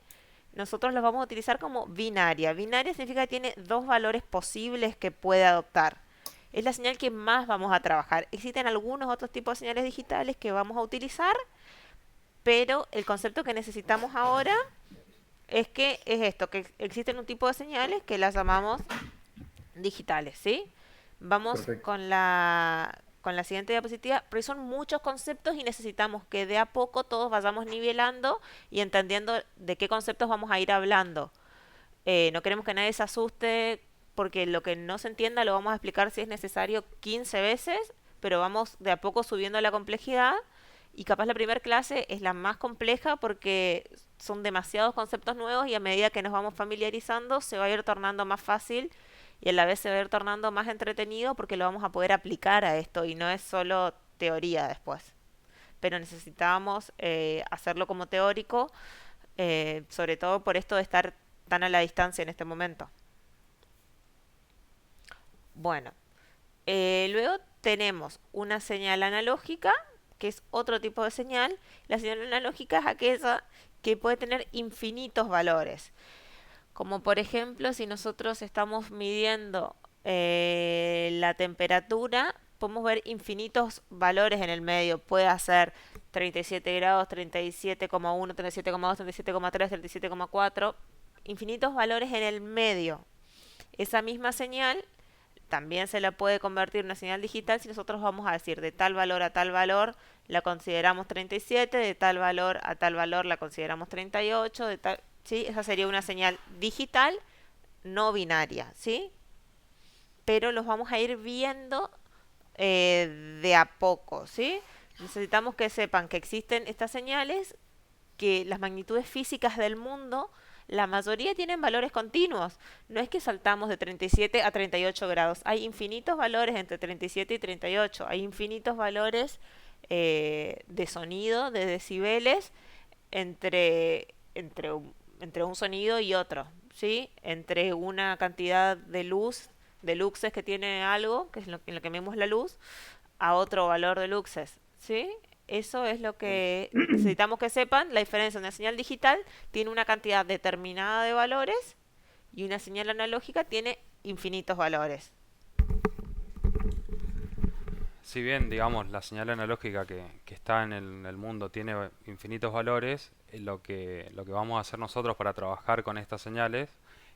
nosotros los vamos a utilizar como binaria. Binaria significa que tiene dos valores posibles que puede adoptar. Es la señal que más vamos a trabajar. Existen algunos otros tipos de señales digitales que vamos a utilizar, pero el concepto que necesitamos ahora es que es esto, que existen un tipo de señales que las llamamos digitales, ¿sí? Vamos Perfecto. con la siguiente diapositiva, pero son muchos conceptos y necesitamos que de a poco todos vayamos nivelando y entendiendo de qué conceptos vamos a ir hablando. No queremos que nadie se asuste porque lo que no se entienda lo vamos a explicar si es necesario 15 veces, pero vamos de a poco subiendo la complejidad y capaz la primera clase es la más compleja porque son demasiados conceptos nuevos y a medida que nos vamos familiarizando se va a ir tornando más fácil y a la vez se va a ir tornando más entretenido porque lo vamos a poder aplicar a esto y no es solo teoría después. Pero necesitábamos hacerlo como teórico, sobre todo por esto de estar tan a la distancia en este momento. Bueno, luego tenemos una señal analógica, que es otro tipo de señal. La señal analógica es aquella que puede tener infinitos valores. Como por ejemplo, si nosotros estamos midiendo la temperatura, podemos ver infinitos valores en el medio. Puede ser 37 grados, 37,1, 37,2, 37,3, 37,4. Infinitos valores en el medio. Esa misma señal también se la puede convertir en una señal digital si nosotros vamos a decir de tal valor a tal valor la consideramos 37, de tal valor a tal valor la consideramos 38, de tal, ¿sí? Esa sería una señal digital no binaria, ¿sí? Pero los vamos a ir viendo de a poco, ¿sí? Necesitamos que sepan que existen estas señales, que las magnitudes físicas del mundo, la mayoría tienen valores continuos. No es que saltamos de 37 a 38 grados. Hay infinitos valores entre 37 y 38. Hay infinitos valores de sonido, de decibeles, entre un sonido y otro, ¿sí? Entre una cantidad de luz, de luxes que tiene algo, que es en lo que medimos la luz, a otro valor de luxes, ¿sí? Eso es lo que necesitamos que sepan. La diferencia, una señal digital tiene una cantidad determinada de valores y una señal analógica tiene infinitos valores. Si bien, digamos, la señal analógica que está en el mundo tiene infinitos valores, lo que vamos a hacer nosotros para trabajar con estas señales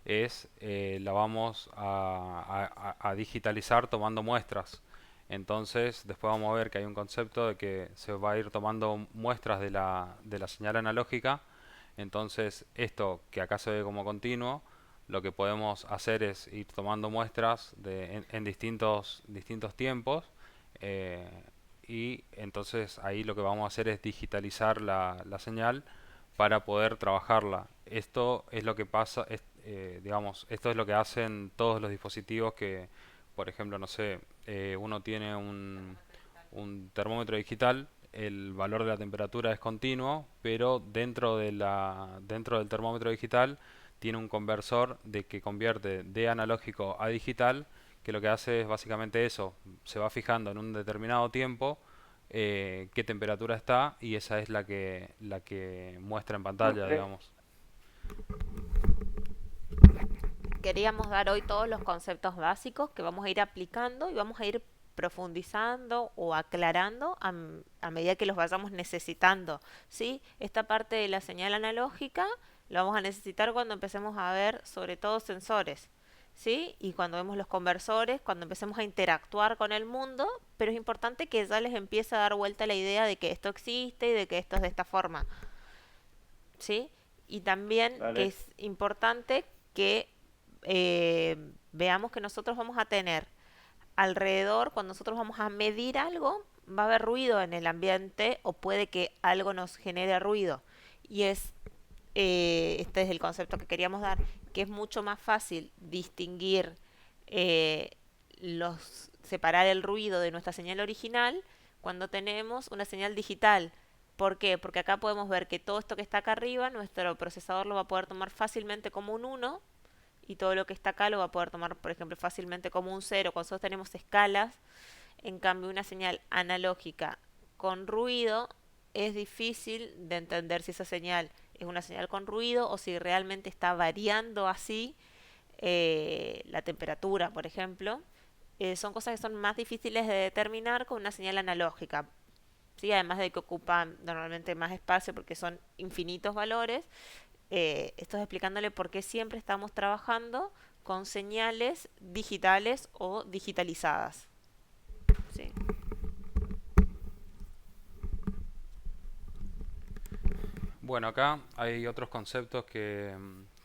es la vamos a digitalizar tomando muestras. Entonces, después vamos a ver que hay un concepto de que se va a ir tomando muestras de la señal analógica. Entonces, esto que acá se ve como continuo, lo que podemos hacer es ir tomando muestras en distintos tiempos, eh, y entonces ahí lo que vamos a hacer es digitalizar la señal para poder trabajarla. Esto es lo que pasa, digamos, esto es lo que hacen todos los dispositivos que, por ejemplo, no sé, uno tiene un termómetro digital, el valor de la temperatura es continuo, pero dentro del termómetro digital tiene un conversor de que convierte de analógico a digital, que lo que hace es básicamente eso, se va fijando en un determinado tiempo qué temperatura está y esa es la que muestra en pantalla, digamos. Queríamos dar hoy todos los conceptos básicos que vamos a ir aplicando y vamos a ir profundizando o aclarando a medida que los vayamos necesitando, ¿sí? Esta parte de la señal analógica la vamos a necesitar cuando empecemos a ver sobre todo sensores, ¿sí? Y cuando vemos los conversores, cuando empecemos a interactuar con el mundo, pero es importante que ya les empiece a dar vuelta la idea de que esto existe y de que esto es de esta forma, ¿sí? Y también que es importante que veamos que nosotros vamos a tener alrededor, cuando nosotros vamos a medir algo, va a haber ruido en el ambiente o puede que algo nos genere ruido. Y este es el concepto que queríamos dar, que es mucho más fácil distinguir, separar el ruido de nuestra señal original cuando tenemos una señal digital. ¿Por qué? Porque acá podemos ver que todo esto que está acá arriba, nuestro procesador lo va a poder tomar fácilmente como un 1 y todo lo que está acá lo va a poder tomar, por ejemplo, fácilmente como un 0. Cuando nosotros tenemos escalas, en cambio una señal analógica con ruido es difícil de entender si esa señal es una señal con ruido o si realmente está variando así la temperatura, por ejemplo. Son cosas que son más difíciles de determinar con una señal analógica. ¿Sí? Además de que ocupan normalmente más espacio porque son infinitos valores. Esto es explicándole por qué siempre estamos trabajando con señales digitales o digitalizadas. Sí. Bueno, acá hay otros conceptos que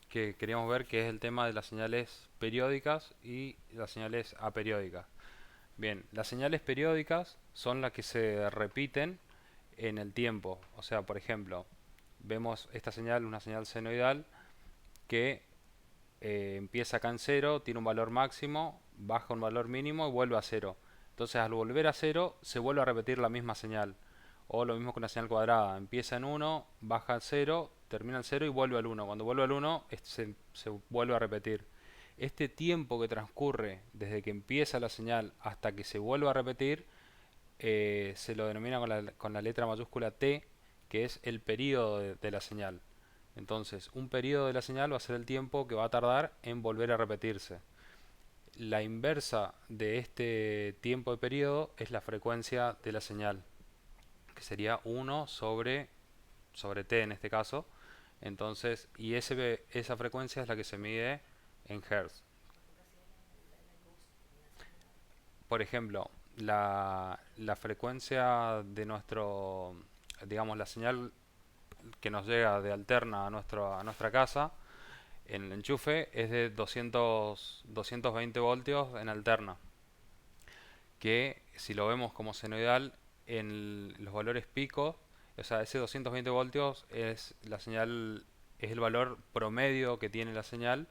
queríamos ver, que es el tema de las señales periódicas y las señales aperiódicas. Bien, las señales periódicas son las que se repiten en el tiempo. O sea, por ejemplo, vemos esta señal, una señal senoidal, que empieza acá en 0, tiene un valor máximo, baja un valor mínimo y vuelve a 0. Entonces al volver a 0 se vuelve a repetir la misma señal. O lo mismo con una señal cuadrada, empieza en 1, baja al 0, termina en 0 y vuelve al 1. Cuando vuelve al 1 se vuelve a repetir. Este tiempo que transcurre desde que empieza la señal hasta que se vuelve a repetir, se lo denomina con la letra mayúscula T, que es el periodo de la señal. Entonces, un periodo de la señal va a ser el tiempo que va a tardar en volver a repetirse. La inversa de este tiempo de periodo es la frecuencia de la señal, que sería 1 sobre T en este caso. Entonces, y esa frecuencia es la que se mide en Hertz. Por ejemplo, la frecuencia de digamos, la señal que nos llega de alterna a nuestra casa en el enchufe es de 220 voltios en alterna, que si lo vemos como senoidal en los valores pico, o sea, ese 220 voltios es la señal, es el valor promedio que tiene la señal,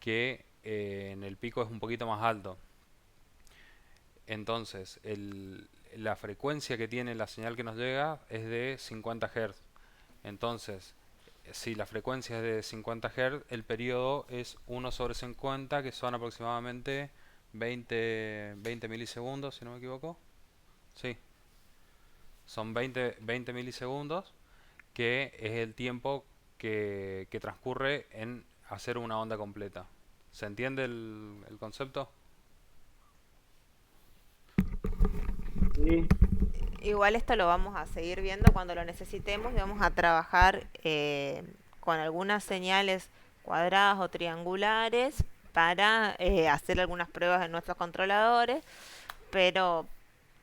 que en el pico es un poquito más alto. Entonces, la frecuencia que tiene la señal que nos llega es de 50 Hz. Entonces, si la frecuencia es de 50 Hz, el periodo es 1 sobre 50, que son aproximadamente 20 milisegundos, si no me equivoco. Sí, son 20 milisegundos, que es el tiempo que transcurre en hacer una onda completa. ¿Se entiende el concepto? Sí. Igual esto lo vamos a seguir viendo cuando lo necesitemos y vamos a trabajar con algunas señales cuadradas o triangulares para hacer algunas pruebas en nuestros controladores, pero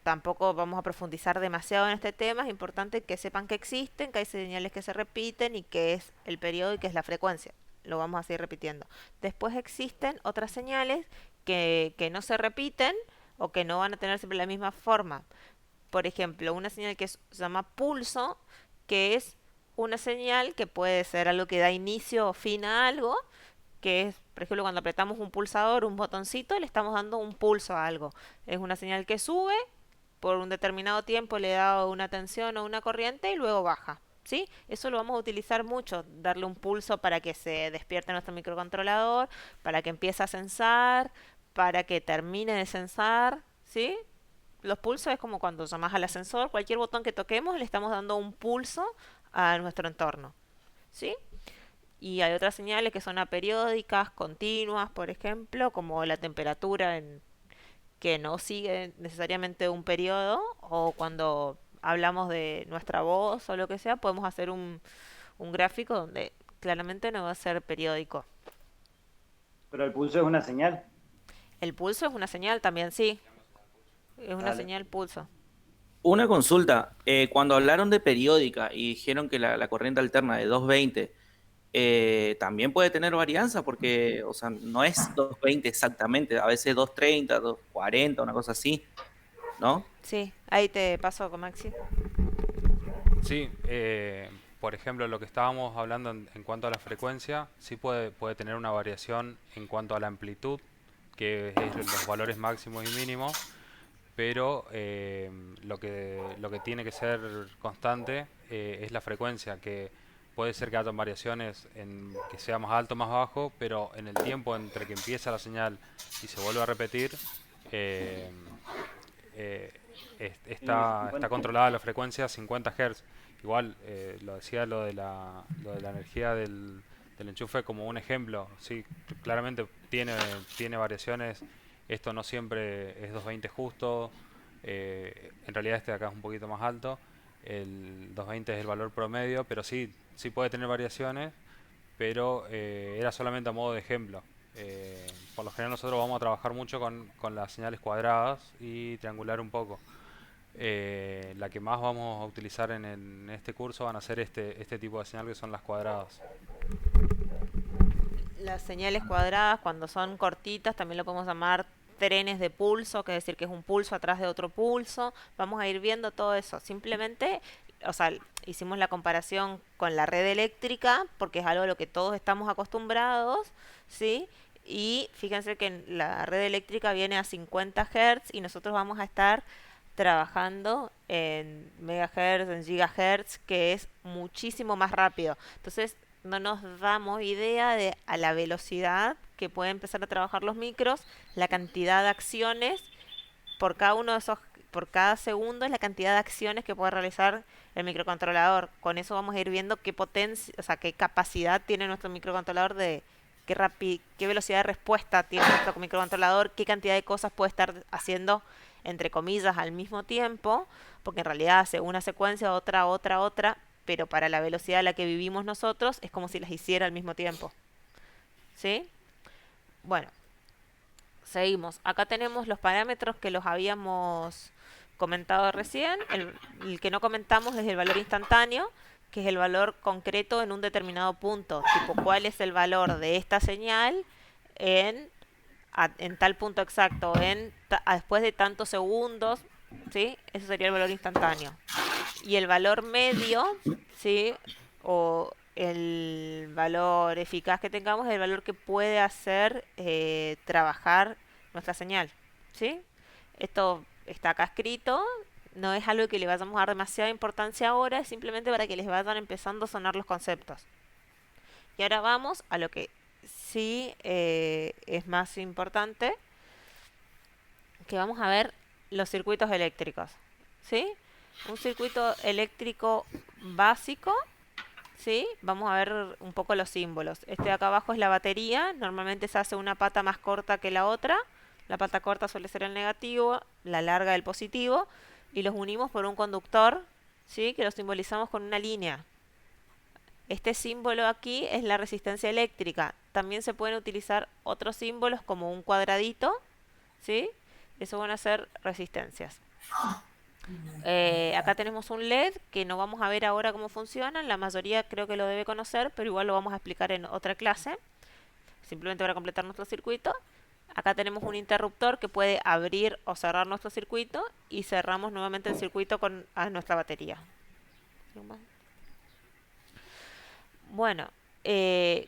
tampoco vamos a profundizar demasiado en este tema. Es importante que sepan que existen, que hay señales que se repiten y que es el periodo y que es la frecuencia. Lo vamos a seguir repitiendo. Después existen otras señales que no se repiten o que no van a tener siempre la misma forma. Por ejemplo, una señal que se llama pulso, que es una señal que puede ser algo que da inicio o fin a algo, que es, por ejemplo, cuando apretamos un pulsador, un botoncito, le estamos dando un pulso a algo. Es una señal que sube, por un determinado tiempo le da una tensión o una corriente y luego baja. ¿Sí? Eso lo vamos a utilizar mucho, darle un pulso para que se despierte nuestro microcontrolador, para que empiece a censar, para que termine de censar, ¿sí? los pulsos es como cuando llamas al ascensor, cualquier botón que toquemos le estamos dando un pulso a nuestro entorno, ¿sí? Y hay otras señales que son aperiódicas, continuas, por ejemplo, como la temperatura que no sigue necesariamente un periodo, o cuando hablamos de nuestra voz o lo que sea, podemos hacer un gráfico donde claramente no va a ser periódico. Pero el pulso es una señal. El pulso es una señal también, sí. Es una Dale. señal pulso. Una consulta, cuando hablaron de periódica y dijeron que la corriente alterna de 220 también puede tener varianza porque, o sea, no es 220 exactamente, a veces 230, 240, una cosa así, ¿no? Sí, ahí te paso con Maxi. Sí, por ejemplo, lo que estábamos hablando en cuanto a la frecuencia, sí puede tener una variación en cuanto a la amplitud, que es los valores máximos y mínimos, pero lo que tiene que ser constante es la frecuencia, que puede ser que haya variaciones en que sea más alto o más bajo, pero en el tiempo entre que empieza la señal y se vuelve a repetir, eh, está controlada la frecuencia a 50 Hz. Igual, lo decía lo de la energía del enchufe como un ejemplo. Sí, claramente tiene variaciones. Esto no siempre es 220 justo. En realidad este de acá es un poquito más alto. El 220 es el valor promedio, pero sí puede tener variaciones. Pero era solamente a modo de ejemplo. Por lo general nosotros vamos a trabajar mucho con las señales cuadradas y triangular un poco. La que más vamos a utilizar en este curso van a ser este tipo de señal, que son las cuadradas. Las señales cuadradas, cuando son cortitas, también lo podemos llamar trenes de pulso, que es decir que es un pulso atrás de otro pulso. Vamos a ir viendo todo eso. Simplemente, o sea, hicimos la comparación con la red eléctrica porque es algo a lo que todos estamos acostumbrados, ¿sí? Y fíjense que la red eléctrica viene a 50 Hz y nosotros vamos a estar trabajando en megahertz, en gigahertz, que es muchísimo más rápido. Entonces, no nos damos idea de a la velocidad que pueden empezar a trabajar los micros, la cantidad de acciones por cada uno de esos, por cada segundo es la cantidad de acciones que puede realizar el microcontrolador. Con eso vamos a ir viendo qué potencia, o sea, qué capacidad tiene nuestro microcontrolador de qué velocidad de respuesta tiene nuestro microcontrolador, qué cantidad de cosas puede estar haciendo entre comillas al mismo tiempo, porque en realidad hace una secuencia, otra, pero para la velocidad a la que vivimos nosotros es como si las hiciera al mismo tiempo. ¿Sí? Bueno, seguimos. Acá tenemos los parámetros que los habíamos comentado recién. El que no comentamos es el valor instantáneo, que es el valor concreto en un determinado punto. Tipo, ¿cuál es el valor de esta señal en tal punto exacto, después de tantos segundos, ¿sí? Eso sería el valor instantáneo. Y el valor medio, ¿sí? O el valor eficaz que tengamos es el valor que puede hacer trabajar nuestra señal, ¿sí? Esto está acá escrito, no es algo que le vayamos a dar demasiada importancia ahora, es simplemente para que les vayan empezando a sonar los conceptos. Y ahora vamos a lo que sí es más importante, que vamos a ver los circuitos eléctricos, ¿sí? Un circuito eléctrico básico, ¿sí? Vamos a ver un poco los símbolos. Este de acá abajo es la batería, normalmente se hace una pata más corta que la otra, la pata corta suele ser el negativo, la larga el positivo, y los unimos por un conductor, ¿sí? Que lo simbolizamos con una línea. Este símbolo aquí es la resistencia eléctrica. También se pueden utilizar otros símbolos como un cuadradito, ¿sí? Eso van a ser resistencias. Acá tenemos un LED que no vamos a ver ahora cómo funciona. La mayoría creo que lo debe conocer, pero igual lo vamos a explicar en otra clase. Simplemente para completar nuestro circuito. Acá tenemos un interruptor que puede abrir o cerrar nuestro circuito y cerramos nuevamente el circuito con nuestra batería. Bueno,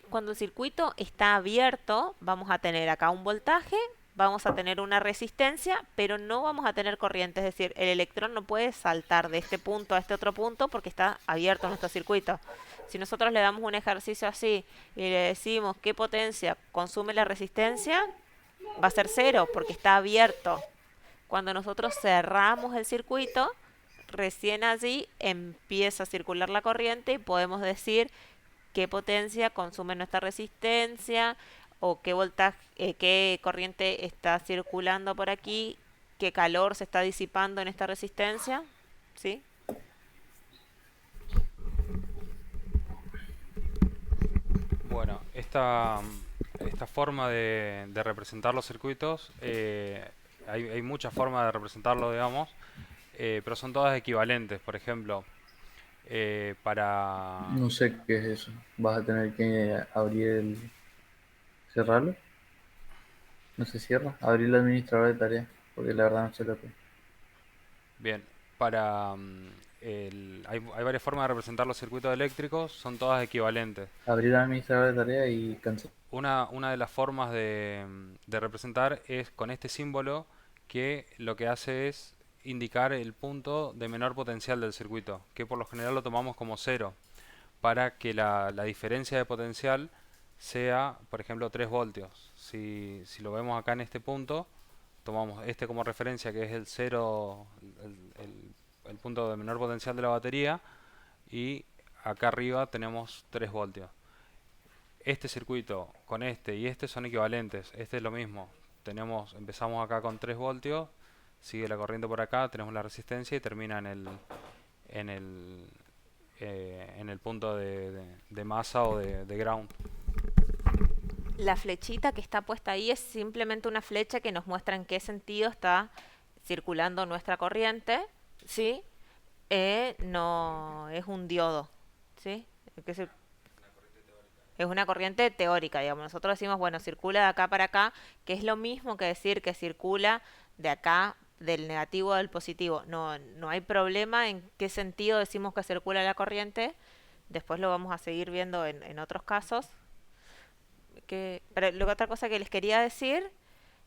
cuando el circuito está abierto, vamos a tener acá un voltaje, vamos a tener una resistencia, pero no vamos a tener corriente. Es decir, el electrón no puede saltar de este punto a este otro punto porque está abierto nuestro circuito. Si nosotros le damos un ejercicio así y le decimos qué potencia consume la resistencia, va a ser 0 porque está abierto. Cuando nosotros cerramos el circuito, recién allí empieza a circular la corriente y podemos decir qué potencia consume nuestra resistencia o qué voltaje, qué corriente está circulando por aquí, qué calor se está disipando en esta resistencia, ¿sí? Bueno, esta forma de representar los circuitos, hay muchas formas de representarlo, digamos, pero son todas equivalentes. Por ejemplo, para... No sé qué es eso. Vas a tener que abrir el... ¿Cerrarlo? No se cierra. Abrir el administrador de tareas. Porque la verdad no sé lo que es. Bien, para... hay varias formas de representar los circuitos eléctricos, son todas equivalentes. Abrir el administrador de tareas y cancelar. Una de las formas de representar es con este símbolo que lo que hace es indicar el punto de menor potencial del circuito, que por lo general lo tomamos como cero, para que la diferencia de potencial sea, por ejemplo, 3 voltios. Si lo vemos acá en este punto, tomamos este como referencia, que es el cero, el punto de menor potencial de la batería, y acá arriba tenemos 3 voltios. Este circuito con este y este son equivalentes. Este es lo mismo. Empezamos acá con 3 voltios, sigue la corriente por acá, tenemos la resistencia y termina en el punto de masa o de ground. La flechita que está puesta ahí es simplemente una flecha que nos muestra en qué sentido está circulando nuestra corriente, ¿sí? No es un diodo, ¿sí? Es una corriente teórica, digamos. Nosotros decimos, bueno, circula de acá para acá, que es lo mismo que decir que circula de acá del negativo al positivo. No hay problema en qué sentido decimos que circula la corriente. Después lo vamos a seguir viendo en otros casos. Pero otra cosa que les quería decir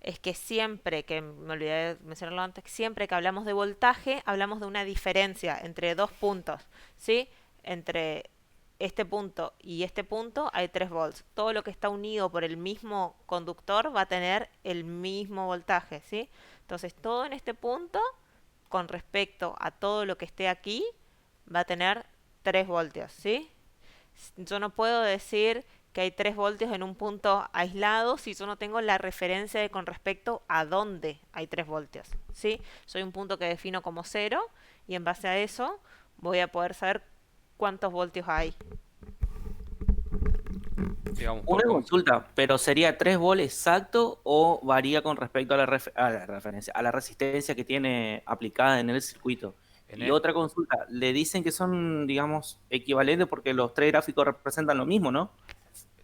es que siempre, que me olvidé de mencionarlo antes, siempre que hablamos de voltaje, hablamos de una diferencia entre dos puntos, ¿sí? Entre este punto y este punto hay 3 volts. Todo lo que está unido por el mismo conductor va a tener el mismo voltaje, ¿sí? Entonces todo en este punto, con respecto a todo lo que esté aquí, va a tener 3 voltios, ¿sí? Yo no puedo decir que hay 3 voltios en un punto aislado si yo no tengo la referencia de con respecto a dónde hay 3 voltios, ¿sí? Soy un punto que defino como 0 y en base a eso voy a poder saber cuántos voltios hay. Digamos, Una consulta, pero ¿sería 3 volt exacto o varía con respecto a la referencia, a la resistencia que tiene aplicada en el circuito? Y otra consulta, le dicen que son, digamos, equivalentes porque los 3 gráficos representan lo mismo, ¿no?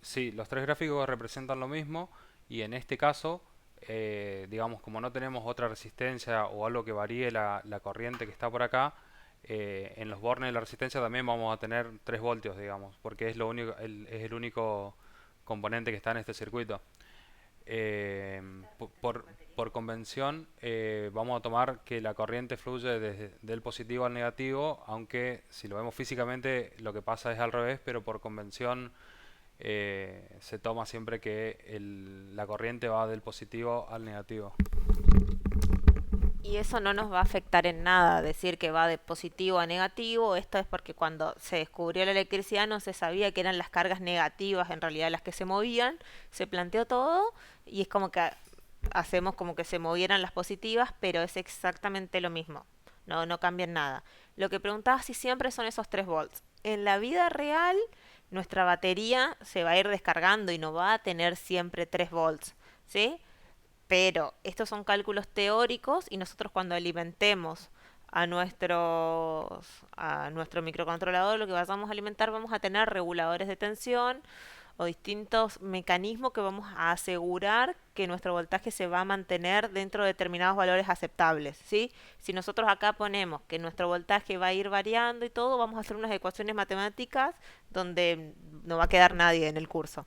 Sí, los 3 gráficos representan lo mismo y en este caso, digamos, como no tenemos otra resistencia o algo que varíe la corriente que está por acá, en los bornes de la resistencia también vamos a tener 3 voltios, digamos, porque es es el único componente que está en este circuito. Por convención, vamos a tomar que la corriente fluye desde del positivo al negativo, aunque si lo vemos físicamente lo que pasa es al revés, pero por convención se toma siempre que la corriente va del positivo al negativo. Y eso no nos va a afectar en nada, decir que va de positivo a negativo. Esto es porque cuando se descubrió la electricidad no se sabía que eran las cargas negativas en realidad las que se movían. Se planteó todo y es como que hacemos como que se movieran las positivas, pero es exactamente lo mismo. No cambia en nada. Lo que preguntaba si siempre son esos 3 volts. En la vida real, nuestra batería se va a ir descargando y no va a tener siempre 3 volts, ¿sí? Pero estos son cálculos teóricos y nosotros cuando alimentemos a nuestro microcontrolador, lo que vamos a alimentar, vamos a tener reguladores de tensión o distintos mecanismos que vamos a asegurar que nuestro voltaje se va a mantener dentro de determinados valores aceptables, ¿sí? Si nosotros acá ponemos que nuestro voltaje va a ir variando y todo, vamos a hacer unas ecuaciones matemáticas donde no va a quedar nadie en el curso.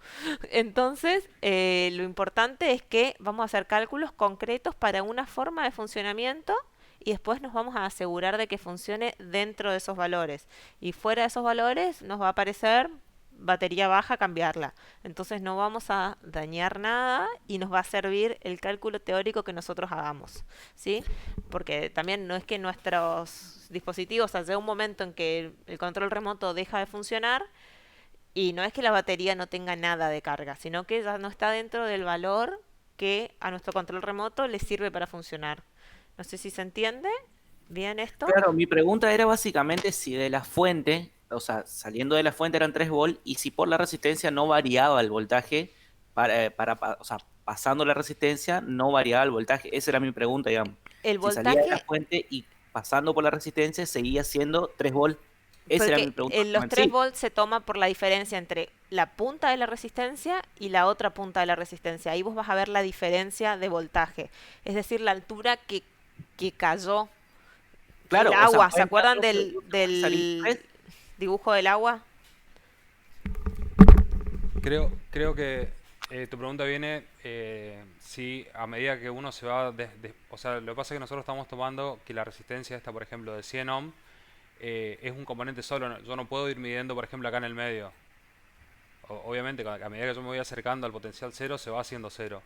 Entonces, lo importante es que vamos a hacer cálculos concretos para una forma de funcionamiento y después nos vamos a asegurar de que funcione dentro de esos valores. Y fuera de esos valores nos va a aparecer batería baja, cambiarla. Entonces no vamos a dañar nada y nos va a servir el cálculo teórico que nosotros hagamos, ¿sí? Porque también no es que nuestros dispositivos, o sea, llega un momento en que el control remoto deja de funcionar y no es que la batería no tenga nada de carga, sino que ya no está dentro del valor que a nuestro control remoto le sirve para funcionar. No sé si se entiende bien esto. Claro, mi pregunta era básicamente si de la fuente, o sea, saliendo de la fuente eran 3 volt y si por la resistencia no variaba el voltaje, o sea, pasando la resistencia no variaba el voltaje. Esa era mi pregunta, digamos. El Si salía de la voltaje, fuente y pasando por la resistencia seguía siendo 3 volt. Esa era mi porque pregunta. los 3 Sí, volts se toma por la diferencia entre la punta de la resistencia y la otra punta de la resistencia. Ahí vos vas a ver la diferencia de voltaje. Es decir, la altura que cayó claro, el o sea, agua. ¿Se pueden estar acuerdan dos productos, pueden salir del tres. dibujo del agua? Creo que tu pregunta viene si a medida que uno se va... o sea, lo que pasa es que nosotros estamos tomando que la resistencia esta, por ejemplo, de 100 ohm, es un componente solo. Yo no puedo ir midiendo, por ejemplo, acá en el medio. Obviamente, a medida que yo me voy acercando al potencial cero, se va haciendo cero.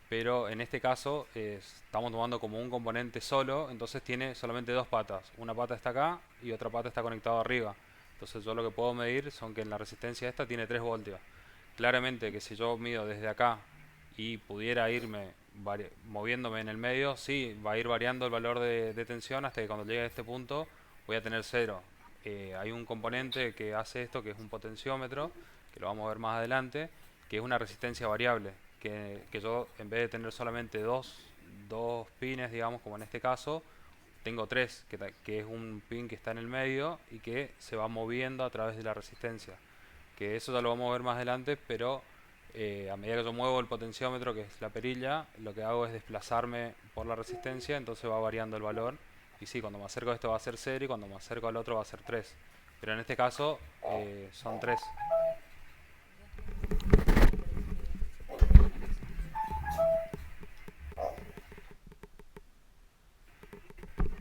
Pero en este caso, estamos tomando como un componente solo, entonces tiene solamente dos patas. Una pata está acá y otra pata está conectada arriba. Entonces yo lo que puedo medir son que en la resistencia esta tiene 3 voltios. Claramente que si yo mido desde acá y pudiera irme moviéndome en el medio, sí, va a ir variando el valor de tensión hasta que cuando llegue a este punto voy a tener cero. Hay un componente que hace esto, que es un potenciómetro, que lo vamos a ver más adelante, que es una resistencia variable, que yo en vez de tener solamente dos pines, digamos, como en este caso, tengo tres, que es un pin que está en el medio y que se va moviendo a través de la resistencia. Que eso ya lo vamos a ver más adelante, pero a medida que yo muevo el potenciómetro, que es la perilla, lo que hago es desplazarme por la resistencia, entonces va variando el valor. Y sí, cuando me acerco a esto va a ser 0 y cuando me acerco al otro va a ser 3. Pero en este caso son 3.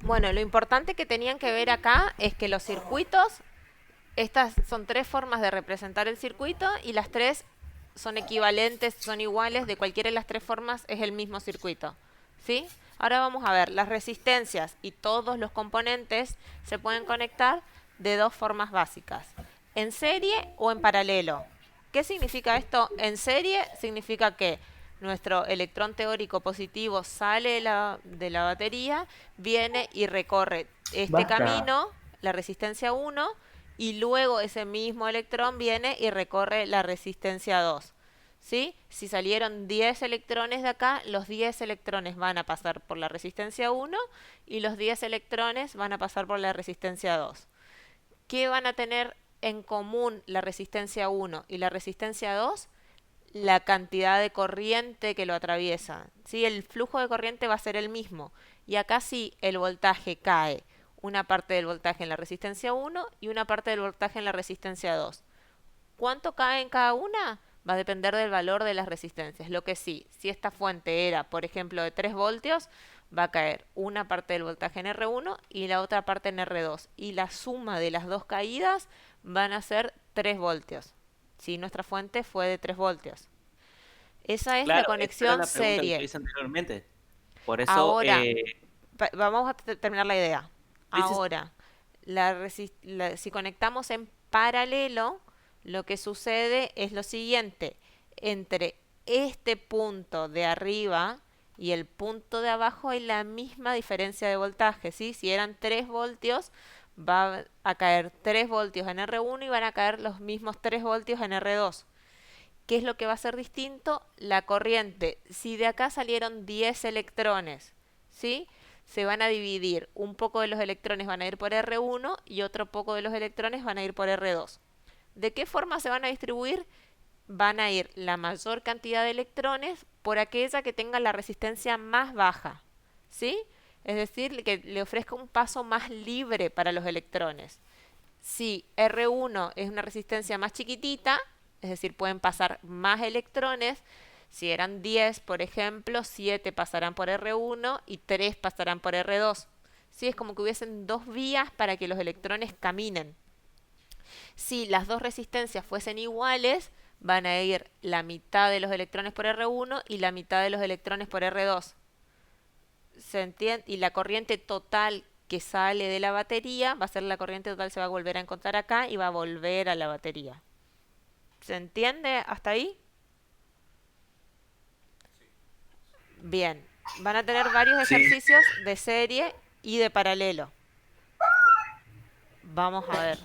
Bueno, lo importante que tenían que ver acá es que los circuitos, estas son 3 formas de representar el circuito y las 3 son equivalentes, son iguales, de cualquiera de las 3 formas es el mismo circuito, ¿sí? Ahora vamos a ver, las resistencias y todos los componentes se pueden conectar de 2 formas básicas, en serie o en paralelo. ¿Qué significa esto? En serie significa que nuestro electrón teórico positivo sale de la batería, viene y recorre este Basta. camino, la resistencia 1, y luego ese mismo electrón viene y recorre la resistencia 2. ¿Sí? Si salieron 10 electrones de acá, los 10 electrones van a pasar por la resistencia 1 y los 10 electrones van a pasar por la resistencia 2. ¿Qué van a tener en común la resistencia 1 y la resistencia 2? La cantidad de corriente que lo atraviesa. ¿Sí? El flujo de corriente va a ser el mismo. Y acá sí el voltaje cae. Una parte del voltaje en la resistencia 1 y una parte del voltaje en la resistencia 2. ¿Cuánto cae en cada una? Va a depender del valor de las resistencias. Lo que sí, si esta fuente era, por ejemplo, de 3 voltios, va a caer una parte del voltaje en R1 y la otra parte en R2. Y la suma de las dos caídas van a ser 3 voltios. Si nuestra fuente fue de 3 voltios. Esa es claro, la esa era conexión la pregunta que serie. te hice anteriormente. Por eso, Ahora, vamos a terminar la idea. dices, Ahora, si conectamos en paralelo, lo que sucede es lo siguiente. Entre este punto de arriba y el punto de abajo hay la misma diferencia de voltaje, ¿sí? Si eran 3 voltios, va a caer 3 voltios en R1 y van a caer los mismos 3 voltios en R2. ¿Qué es lo que va a ser distinto? La corriente. Si de acá salieron 10 electrones, ¿sí? Se van a dividir. Un poco de los electrones van a ir por R1 y otro poco de los electrones van a ir por R2. ¿De qué forma se van a distribuir? Van a ir la mayor cantidad de electrones por aquella que tenga la resistencia más baja, ¿sí? Es decir, que le ofrezca un paso más libre para los electrones. Si R1 es una resistencia más chiquitita, es decir, pueden pasar más electrones. Si eran 10, por ejemplo, 7 pasarán por R1 y 3 pasarán por R2. ¿Sí? Es como que hubiesen 2 vías para que los electrones caminen. Si las dos resistencias fuesen iguales, van a ir la mitad de los electrones por R1 y la mitad de los electrones por R2. ¿Se entiende? Y la corriente total que sale de la batería va a ser la corriente total, se va a volver a encontrar acá y va a volver a la batería. ¿Se entiende hasta ahí? Bien, van a tener varios Sí. ejercicios de serie y de paralelo. Vamos a ver.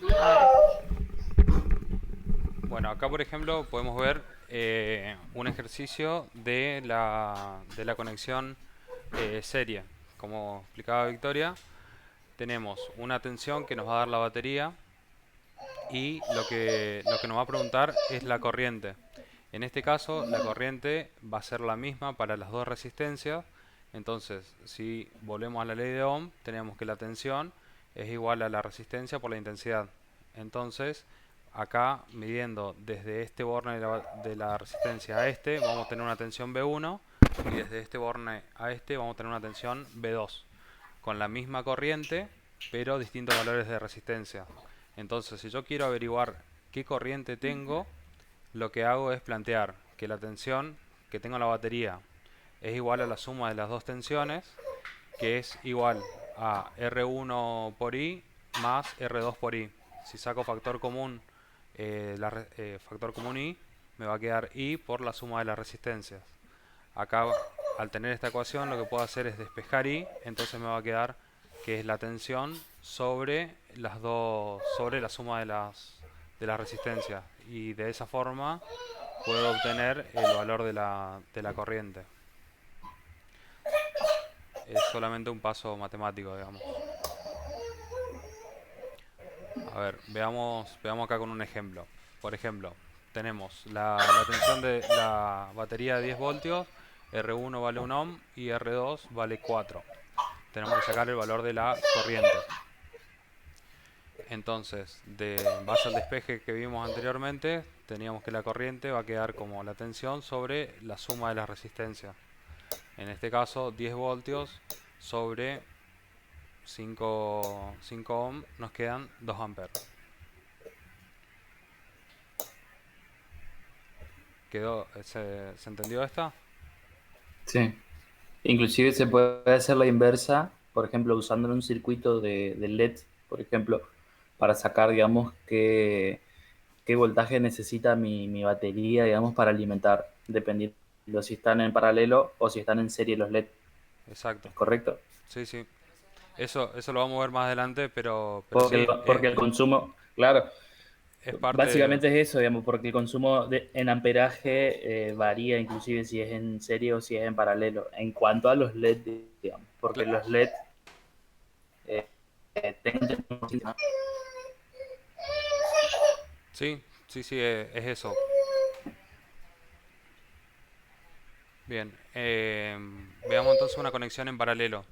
Bueno, acá por ejemplo podemos ver un ejercicio de la conexión serie. Como explicaba Victoria, tenemos una tensión que nos va a dar la batería y lo que nos va a preguntar es la corriente. En este caso, la corriente va a ser la misma para las dos resistencias. Entonces, si volvemos a la ley de Ohm, tenemos que la tensión es igual a la resistencia por la intensidad. Entonces, acá, midiendo desde este borne de la resistencia a este, vamos a tener una tensión B1, y desde este borne a este vamos a tener una tensión B2, con la misma corriente, pero distintos valores de resistencia. Entonces, si yo quiero averiguar qué corriente tengo, lo que hago es plantear que la tensión que tengo en la batería es igual a la suma de las dos tensiones, que es igual a R1 por I más R2 por I. Si saco factor común, factor común I, me va a quedar I por la suma de las resistencias. Acá, al tener esta ecuación, lo que puedo hacer es despejar I, entonces me va a quedar que es la tensión sobre sobre la suma de las resistencias, y de esa forma puedo obtener el valor de la corriente. Es solamente un paso matemático, digamos. A ver, veamos acá con un ejemplo. Por ejemplo, tenemos la tensión de la batería de 10 voltios, R1 vale 1 ohm y R2 vale 4. Tenemos que sacar el valor de la corriente. Entonces, de base al despeje que vimos anteriormente, teníamos que la corriente va a quedar como la tensión sobre la suma de las resistencias. En este caso, 10 voltios sobre 5 ohm nos quedan 2 amperes. ¿Se entendió esta? Sí. Inclusive se puede hacer la inversa, por ejemplo, usando un circuito de LED, por ejemplo, para sacar, digamos, qué voltaje necesita mi batería, digamos, para alimentar, dependiendo si están en paralelo o si están en serie los LED. Exacto. ¿Correcto? Sí, sí. Eso lo vamos a ver más adelante, pero Porque, sí, porque el consumo, claro, es parte básicamente es eso, digamos, porque el consumo en amperaje varía inclusive si es en serie o si es en paralelo. En cuanto a los LED, digamos, porque los LED tienen... Sí, sí, sí, es eso. Bien, veamos entonces una conexión en paralelo.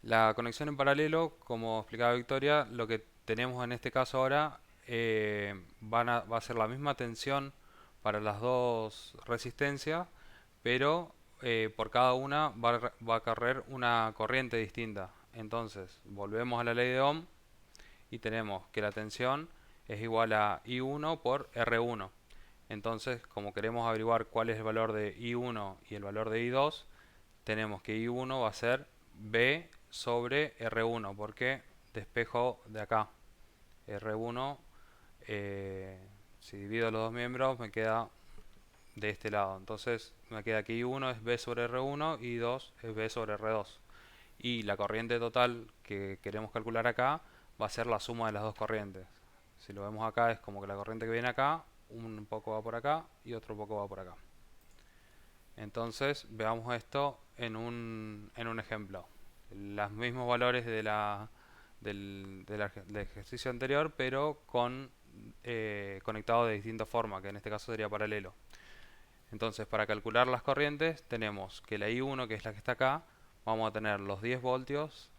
La conexión en paralelo, como explicaba Victoria, lo que tenemos en este caso ahora va a ser la misma tensión para las dos resistencias, pero por cada una va a correr una corriente distinta. Entonces, volvemos a la ley de Ohm y tenemos que la tensión es igual a I1 por R1. Entonces, como queremos averiguar cuál es el valor de I1 y el valor de I2, tenemos que I1 va a ser B sobre R1, porque despejo de acá. R1, si divido los dos miembros, me queda de este lado. Entonces, me queda que I1 es B sobre R1 y I2 es B sobre R2. Y la corriente total que queremos calcular acá va a ser la suma de las dos corrientes. Si lo vemos acá, es como que la corriente que viene acá, un poco va por acá y otro poco va por acá. Entonces, veamos esto en un ejemplo. Los mismos valores del ejercicio anterior, pero conectado de distinta forma, que en este caso sería paralelo. Entonces, para calcular las corrientes, tenemos que la I1, que es la que está acá, vamos a tener los 10 voltios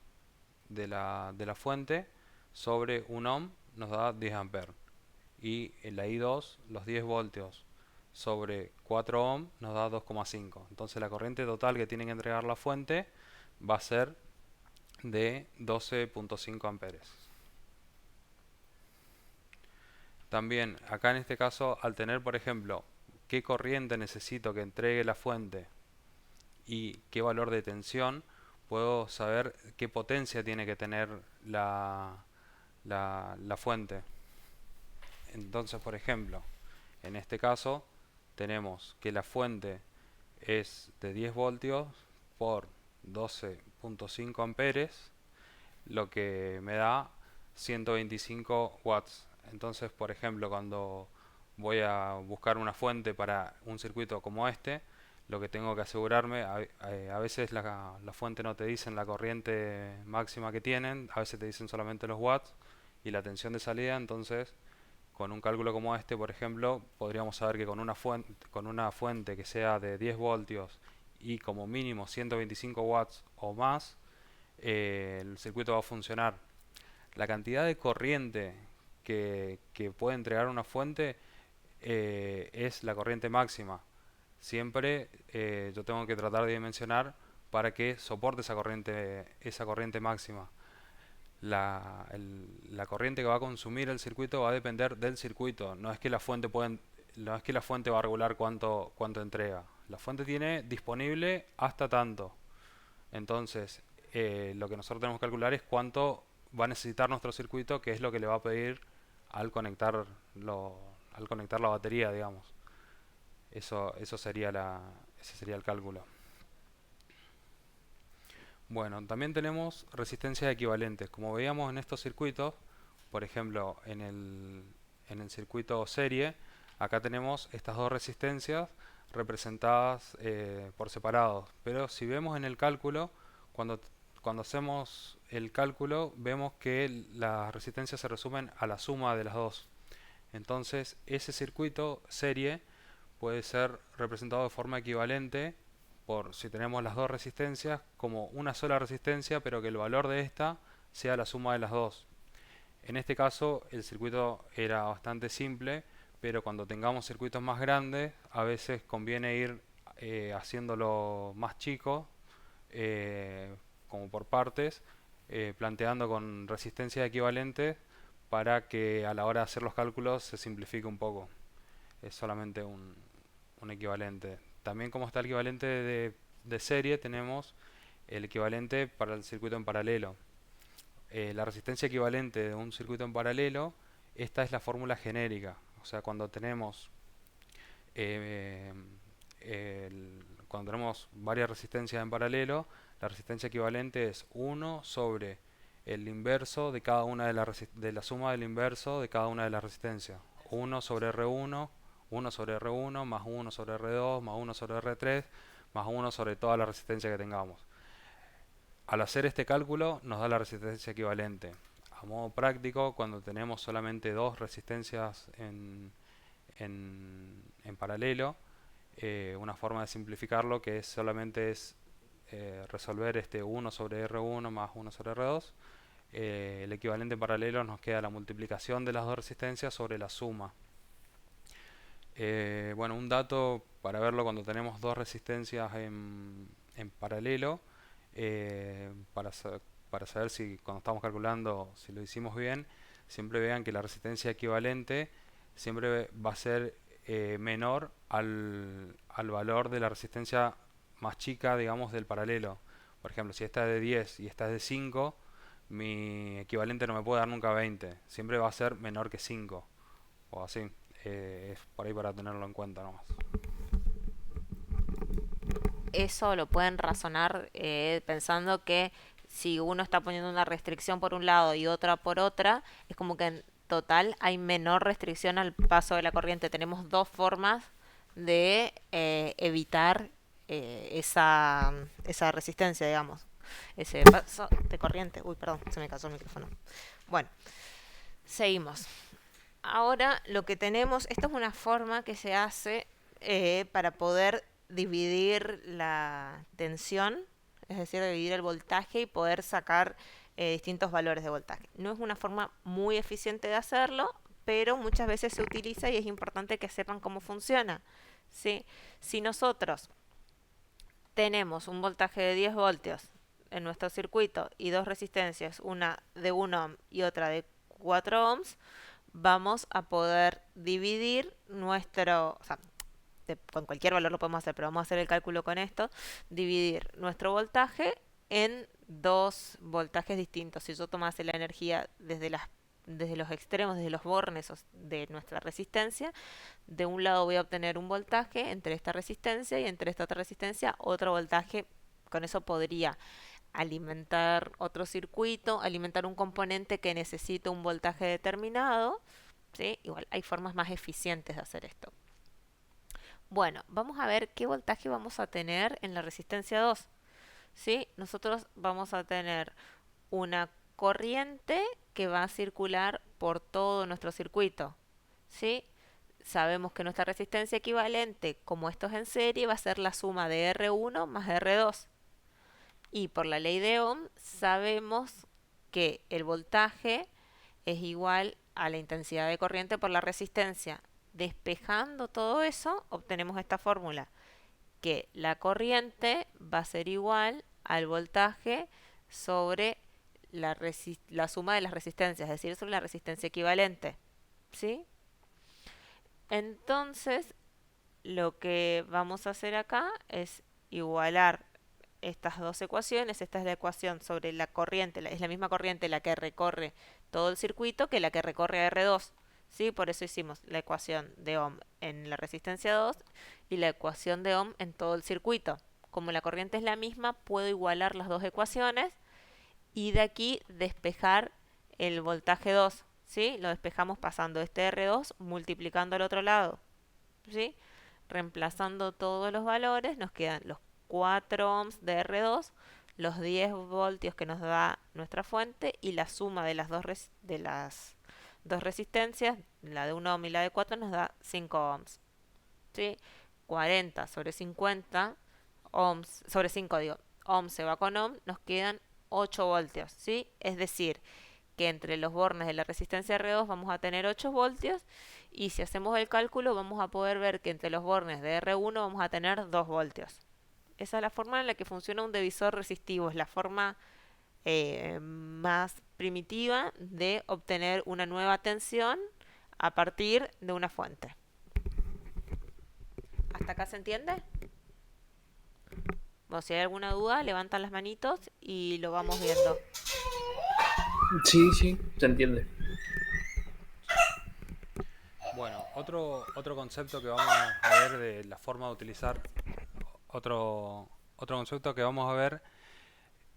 de la fuente sobre 1 ohm, nos da 10 amperes. Y en la I2, los 10 voltios sobre 4 ohm nos da 2,5. Entonces la corriente total que tiene que entregar la fuente va a ser de 12,5 amperes. También, acá en este caso, al tener, por ejemplo, qué corriente necesito que entregue la fuente y qué valor de tensión, puedo saber qué potencia tiene que tener la fuente. Entonces, por ejemplo, en este caso, tenemos que la fuente es de 10 voltios por 12.5 amperes, lo que me da 125 watts. Entonces, por ejemplo, cuando voy a buscar una fuente para un circuito como este, lo que tengo que asegurarme, a veces la fuente no te dicen la corriente máxima que tienen, a veces te dicen solamente los watts y la tensión de salida. Entonces, con un cálculo como este, por ejemplo, podríamos saber que con una fuente que sea de 10 voltios y como mínimo 125 watts o más, el circuito va a funcionar. La cantidad de corriente que puede entregar una fuente es la corriente máxima. Siempre yo tengo que tratar de dimensionar para que soporte esa corriente máxima. La corriente que va a consumir el circuito va a depender del circuito. No es que la fuente va a regular cuánto entrega. La fuente tiene disponible hasta tanto. Entonces, lo que nosotros tenemos que calcular es cuánto va a necesitar nuestro circuito, que es lo que le va a pedir al al conectar la batería, digamos. Ese sería el cálculo. Bueno, también tenemos resistencias equivalentes. Como veíamos en estos circuitos, por ejemplo, en el circuito serie, acá tenemos estas dos resistencias representadas por separados. Pero si vemos en el cálculo, cuando hacemos el cálculo, vemos que las resistencias se resumen a la suma de las dos. Entonces, ese circuito serie puede ser representado de forma equivalente por, si tenemos las dos resistencias, como una sola resistencia, pero que el valor de esta sea la suma de las dos. En este caso el circuito era bastante simple, pero cuando tengamos circuitos más grandes, a veces conviene ir haciéndolo más chico, como por partes, planteando con resistencias equivalentes para que a la hora de hacer los cálculos se simplifique un poco. Es solamente un equivalente. También, como está el equivalente de serie, tenemos el equivalente para el circuito en paralelo. La resistencia equivalente de un circuito en paralelo, esta es la fórmula genérica. O sea, cuando tenemos varias resistencias en paralelo, la resistencia equivalente es 1 sobre el inverso de cada una de la suma del inverso de cada una de las resistencias. 1 sobre R1, 1 sobre R1, más 1 sobre R2, más 1 sobre R3, más 1 sobre toda la resistencia que tengamos. Al hacer este cálculo nos da la resistencia equivalente. A modo práctico, cuando tenemos solamente dos resistencias en paralelo, una forma de simplificarlo que solamente es resolver este 1 sobre R1 más 1 sobre R2. El equivalente en paralelo nos queda la multiplicación de las dos resistencias sobre la suma. Bueno, un dato para verlo cuando tenemos dos resistencias en paralelo, para saber si cuando estamos calculando si lo hicimos bien, siempre vean que la resistencia equivalente siempre va a ser menor al valor de la resistencia más chica, digamos, del paralelo. Por ejemplo, si esta es de 10 y esta es de 5, mi equivalente no me puede dar nunca 20, siempre va a ser menor que 5, o así. Es por ahí para tenerlo en cuenta nomás. Eso lo pueden razonar pensando que si uno está poniendo una restricción por un lado y otra por otra, es como que en total hay menor restricción al paso de la corriente. Tenemos dos formas de evitar esa resistencia, digamos, ese paso de corriente. Uy, perdón, se me cayó el micrófono. Bueno, seguimos. Ahora lo que tenemos, esto es una forma que se hace para poder dividir la tensión, es decir, dividir el voltaje y poder sacar distintos valores de voltaje. No es una forma muy eficiente de hacerlo, pero muchas veces se utiliza y es importante que sepan cómo funciona, ¿sí? Si nosotros tenemos un voltaje de 10 voltios en nuestro circuito y dos resistencias, una de 1 ohm y otra de 4 ohms, vamos a poder dividir o sea, con cualquier valor lo podemos hacer, pero vamos a hacer el cálculo con esto, dividir nuestro voltaje en dos voltajes distintos. Si yo tomase la energía desde los extremos, desde los bornes de nuestra resistencia, de un lado voy a obtener un voltaje entre esta resistencia y entre esta otra resistencia otro voltaje. Con eso podría alimentar otro circuito, alimentar un componente que necesita un voltaje determinado, ¿sí? Igual hay formas más eficientes de hacer esto. Bueno, vamos a ver qué voltaje vamos a tener en la resistencia 2. ¿Sí? Nosotros vamos a tener una corriente que va a circular por todo nuestro circuito. ¿Sí? Sabemos que nuestra resistencia equivalente, como esto es en serie, va a ser la suma de R1 más R2. Y por la ley de Ohm sabemos que el voltaje es igual a la intensidad de corriente por la resistencia. Despejando todo eso, obtenemos esta fórmula, que la corriente va a ser igual al voltaje sobre la suma de las resistencias, es decir, sobre la resistencia equivalente. ¿Sí? Entonces, lo que vamos a hacer acá es igualar estas dos ecuaciones. Esta es la ecuación sobre la corriente, es la misma corriente la que recorre todo el circuito que la que recorre R2. ¿Sí? Por eso hicimos la ecuación de Ohm en la resistencia 2 y la ecuación de Ohm en todo el circuito. Como la corriente es la misma, puedo igualar las dos ecuaciones y de aquí despejar el voltaje 2. ¿Sí? Lo despejamos pasando este R2 multiplicando al otro lado. ¿Sí? Reemplazando todos los valores, nos quedan los 4 ohms de R2, los 10 voltios que nos da nuestra fuente y la suma de las dos resistencias, la de 1 ohm y la de 4, nos da 5 ohms. ¿Sí? 40 sobre 50 ohms, sobre 5 digo, ohm se va con ohm, nos quedan 8 voltios. ¿Sí? Es decir, que entre los bornes de la resistencia R2 vamos a tener 8 voltios y si hacemos el cálculo vamos a poder ver que entre los bornes de R1 vamos a tener 2 voltios. Esa es la forma en la que funciona un divisor resistivo, es la forma más primitiva de obtener una nueva tensión a partir de una fuente. ¿Hasta acá se entiende? Bueno, si hay alguna duda, levantan las manitos y lo vamos viendo. Sí, sí, se entiende. Bueno, otro concepto que vamos a ver de la forma de utilizar, otro concepto que vamos a ver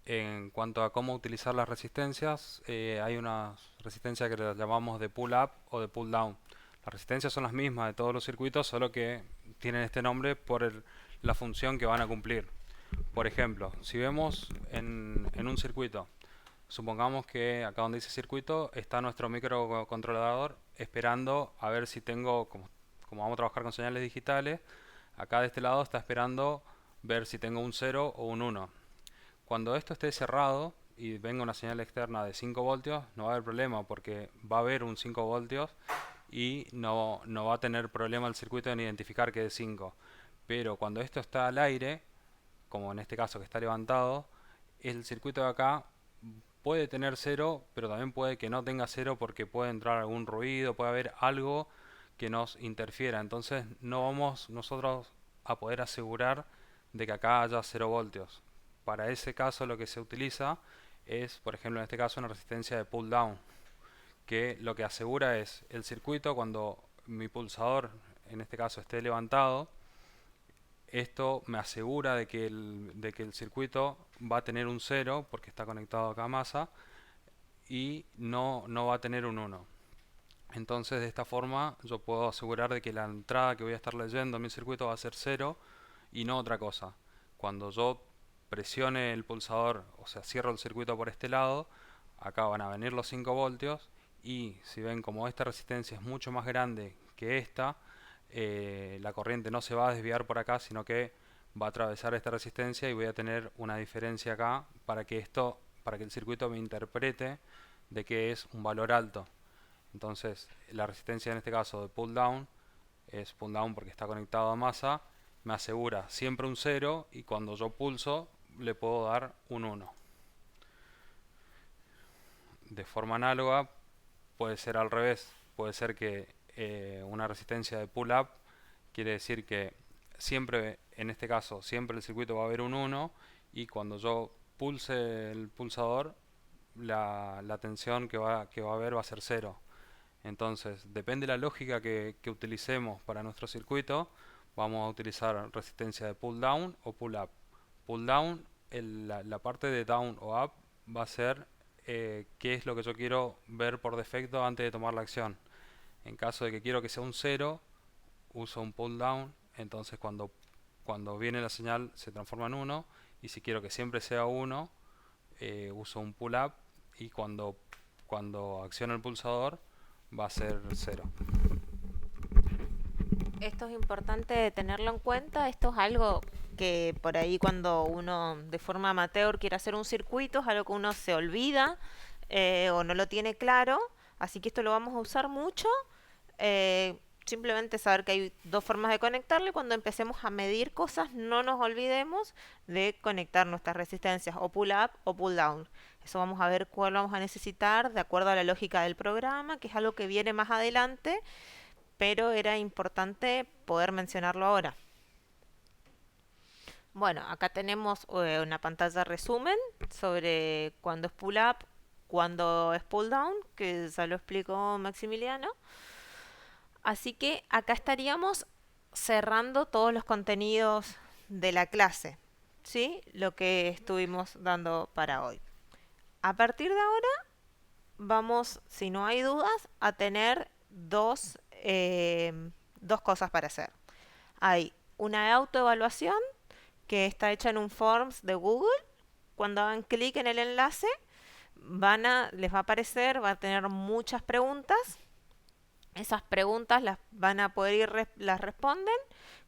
en cuanto a cómo utilizar las resistencias. Hay una resistencia que le llamamos de pull up o de pull down. Las resistencias son las mismas de todos los circuitos, solo que tienen este nombre por la función que van a cumplir. Por ejemplo, si vemos en un circuito, supongamos que acá donde dice circuito está nuestro microcontrolador esperando a ver si tengo, como vamos a trabajar con señales digitales, acá de este lado está esperando ver si tengo un 0 o un 1. Cuando esto esté cerrado y venga una señal externa de 5 voltios, no va a haber problema porque va a haber un 5 voltios y no va a tener problema el circuito en identificar que es 5. Pero cuando esto está al aire, como en este caso que está levantado, el circuito de acá puede tener 0, pero también puede que no tenga 0 porque puede entrar algún ruido, puede haber algo que nos interfiera. Entonces no vamos nosotros a poder asegurar de que acá haya 0 voltios. Para ese caso lo que se utiliza es, por ejemplo en este caso, una resistencia de pull down, que lo que asegura es el circuito cuando mi pulsador, en este caso, esté levantado. Esto me asegura de que el circuito va a tener un 0 porque está conectado acá a masa y no va a tener un 1. Entonces de esta forma yo puedo asegurar de que la entrada que voy a estar leyendo en mi circuito va a ser 0 y no otra cosa. Cuando yo presione el pulsador, o sea cierro el circuito por este lado, acá van a venir los 5 voltios y si ven como esta resistencia es mucho más grande que esta, la corriente no se va a desviar por acá, sino que va a atravesar esta resistencia y voy a tener una diferencia acá para que el circuito me interprete de que es un valor alto. Entonces la resistencia en este caso de pull down es pull down porque está conectado a masa, me asegura siempre un 0 y cuando yo pulso le puedo dar un 1. De forma análoga puede ser al revés, puede ser que una resistencia de pull-up quiere decir que siempre, en este caso, siempre el circuito va a haber un 1 y cuando yo pulse el pulsador, la tensión que va a haber va a ser 0. Entonces, depende de la lógica que utilicemos para nuestro circuito, vamos a utilizar resistencia de pull down o pull up. Pull down, la parte de down o up va a ser qué es lo que yo quiero ver por defecto antes de tomar la acción. En caso de que quiero que sea un 0, uso un pull down, entonces cuando viene la señal se transforma en 1, y si quiero que siempre sea 1, uso un pull up, y cuando acciono el pulsador va a ser 0. Esto es importante tenerlo en cuenta. Esto es algo que por ahí cuando uno de forma amateur quiere hacer un circuito es algo que uno se olvida o no lo tiene claro. Así que esto lo vamos a usar mucho. Simplemente saber que hay dos formas de conectarle. Cuando empecemos a medir cosas, no nos olvidemos de conectar nuestras resistencias o pull up o pull down. Eso vamos a ver cuál vamos a necesitar de acuerdo a la lógica del programa, que es algo que viene más adelante, pero era importante poder mencionarlo ahora. Bueno, acá tenemos una pantalla resumen sobre cuándo es pull up, cuándo es pull down, que ya lo explicó Maximiliano. Así que acá estaríamos cerrando todos los contenidos de la clase, ¿sí? Lo que estuvimos dando para hoy. A partir de ahora vamos, si no hay dudas, a tener dos cosas para hacer. Hay una autoevaluación que está hecha en un Forms de Google. Cuando hagan clic en el enlace, les va a aparecer, va a tener muchas preguntas. Esas preguntas las van a poder ir, las responden.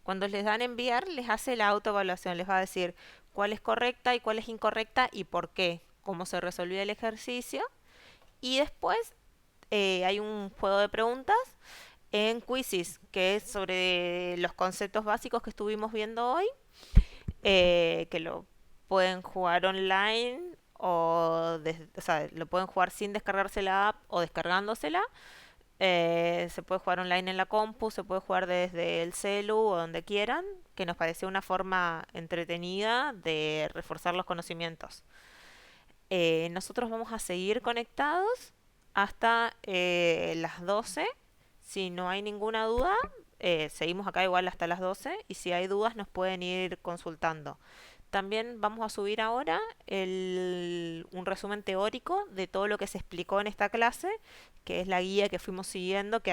Cuando les dan enviar, les hace la autoevaluación. Les va a decir cuál es correcta y cuál es incorrecta y por qué, cómo se resolvió el ejercicio. Y después hay un juego de preguntas en Quizzes, que es sobre los conceptos básicos que estuvimos viendo hoy, que lo pueden jugar online o sea, lo pueden jugar sin descargarse la app o descargándosela. Se puede jugar online en la compu, se puede jugar desde el celu o donde quieran, que nos pareció una forma entretenida de reforzar los conocimientos. Nosotros vamos a seguir conectados hasta las 12. Si no hay ninguna duda, seguimos acá igual hasta las 12, y si hay dudas nos pueden ir consultando. También vamos a subir ahora un resumen teórico de todo lo que se explicó en esta clase, que es la guía que fuimos siguiendo, que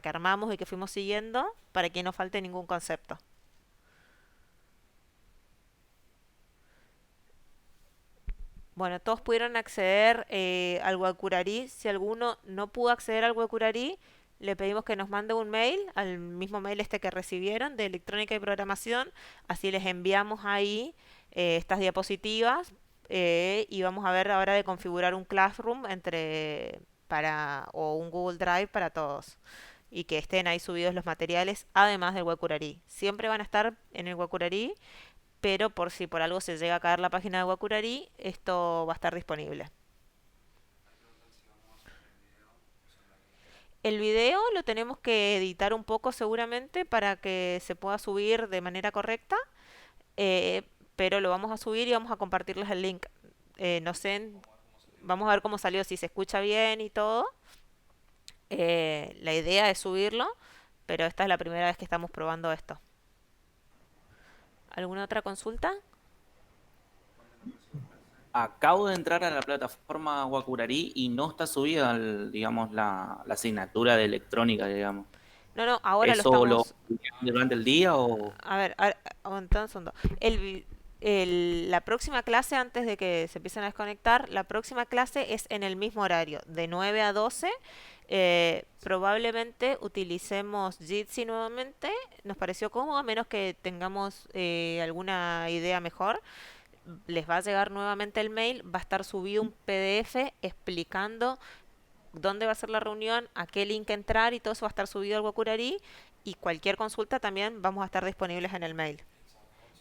armamos y que fuimos siguiendo, para que no falte ningún concepto. Bueno, todos pudieron acceder al Wacurarí. Si alguno no pudo acceder al Wacurarí, le pedimos que nos mande un mail, al mismo mail este que recibieron, de electrónica y programación. Así les enviamos ahí estas diapositivas, y vamos a ver ahora de configurar un Classroom o un Google Drive para todos, y que estén ahí subidos los materiales, además del Wacurarí. Siempre van a estar en el Wacurarí, pero por si por algo se llega a caer la página de Wacurarí, esto va a estar disponible. El video lo tenemos que editar un poco seguramente para que se pueda subir de manera correcta, pero lo vamos a subir y vamos a compartirles el link. No sé, vamos a ver cómo salió, si se escucha bien y todo. La idea es subirlo, pero esta es la primera vez que estamos probando esto. ¿Alguna otra consulta? Acabo de entrar a la plataforma Wacurarí y no está subida, digamos, la asignatura de electrónica, digamos. No, ahora ¿Eso lo estamos... durante el día o...? A ver, aguantá un segundo. La próxima clase, antes de que se empiecen a desconectar, la próxima clase es en el mismo horario, de 9 a 12. Probablemente utilicemos Jitsi nuevamente. Nos pareció cómodo, a menos que tengamos alguna idea mejor. Les va a llegar nuevamente el mail, va a estar subido un PDF explicando dónde va a ser la reunión, a qué link entrar, y todo eso va a estar subido al Wacurarí, y cualquier consulta también vamos a estar disponibles en el mail.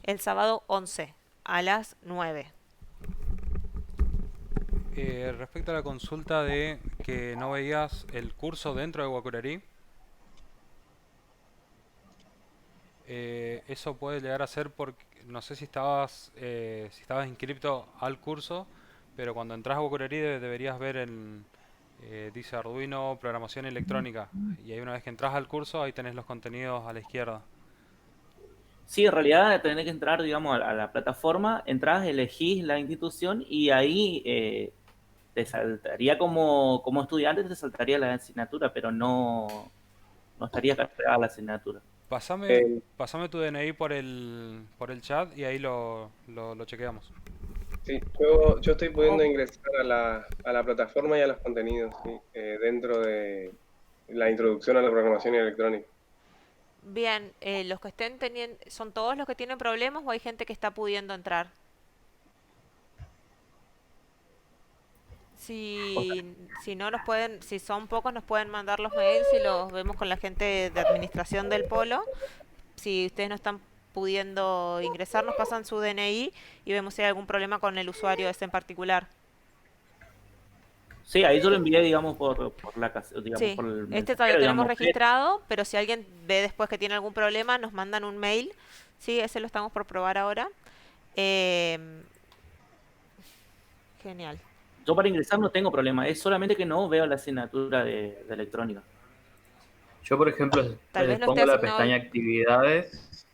El sábado 11 a las 9. Respecto a la consulta de que no veías el curso dentro de Wakurari, eso puede llegar a ser porque no sé si estabas inscrito al curso, pero cuando entras a Wakurari deberías ver dice Arduino programación electrónica, y ahí una vez que entras al curso ahí tenés los contenidos a la izquierda. Sí, en realidad tenés que entrar, digamos, a la plataforma, entras, elegís la institución y ahí te saltaría como estudiante, te saltaría la asignatura, pero no estaría cargada la asignatura. Pasame tu DNI por el chat y ahí lo chequeamos. Sí, yo estoy pudiendo ingresar a la plataforma y a los contenidos, sí, dentro de la introducción a la programación electrónica. Bien, los que estén teniendo, ¿son todos los que tienen problemas o hay gente que está pudiendo entrar? Si no nos pueden, si son pocos nos pueden mandar los mails y los vemos con la gente de administración del polo. Si ustedes no están pudiendo ingresar, nos pasan su DNI y vemos si hay algún problema con el usuario ese en particular. Sí, ahí yo lo envié, digamos, por la casa, digamos, Sí, por el este todavía lo tenemos digamos, registrado, pero si alguien ve después que tiene algún problema, nos mandan un mail. Sí, ese lo estamos por probar ahora. Genial. Yo para ingresar no tengo problema, es solamente que no veo la asignatura de electrónica. Yo, por ejemplo, Tal vez no pongo esté la asignado. pestaña actividades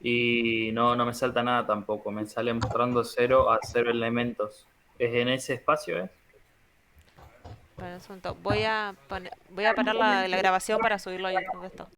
y no me salta nada tampoco. Me sale mostrando 0 a 0 elementos. ¿Es en ese espacio, Para un segundo. Voy a parar la grabación para subirlo a YouTube esto.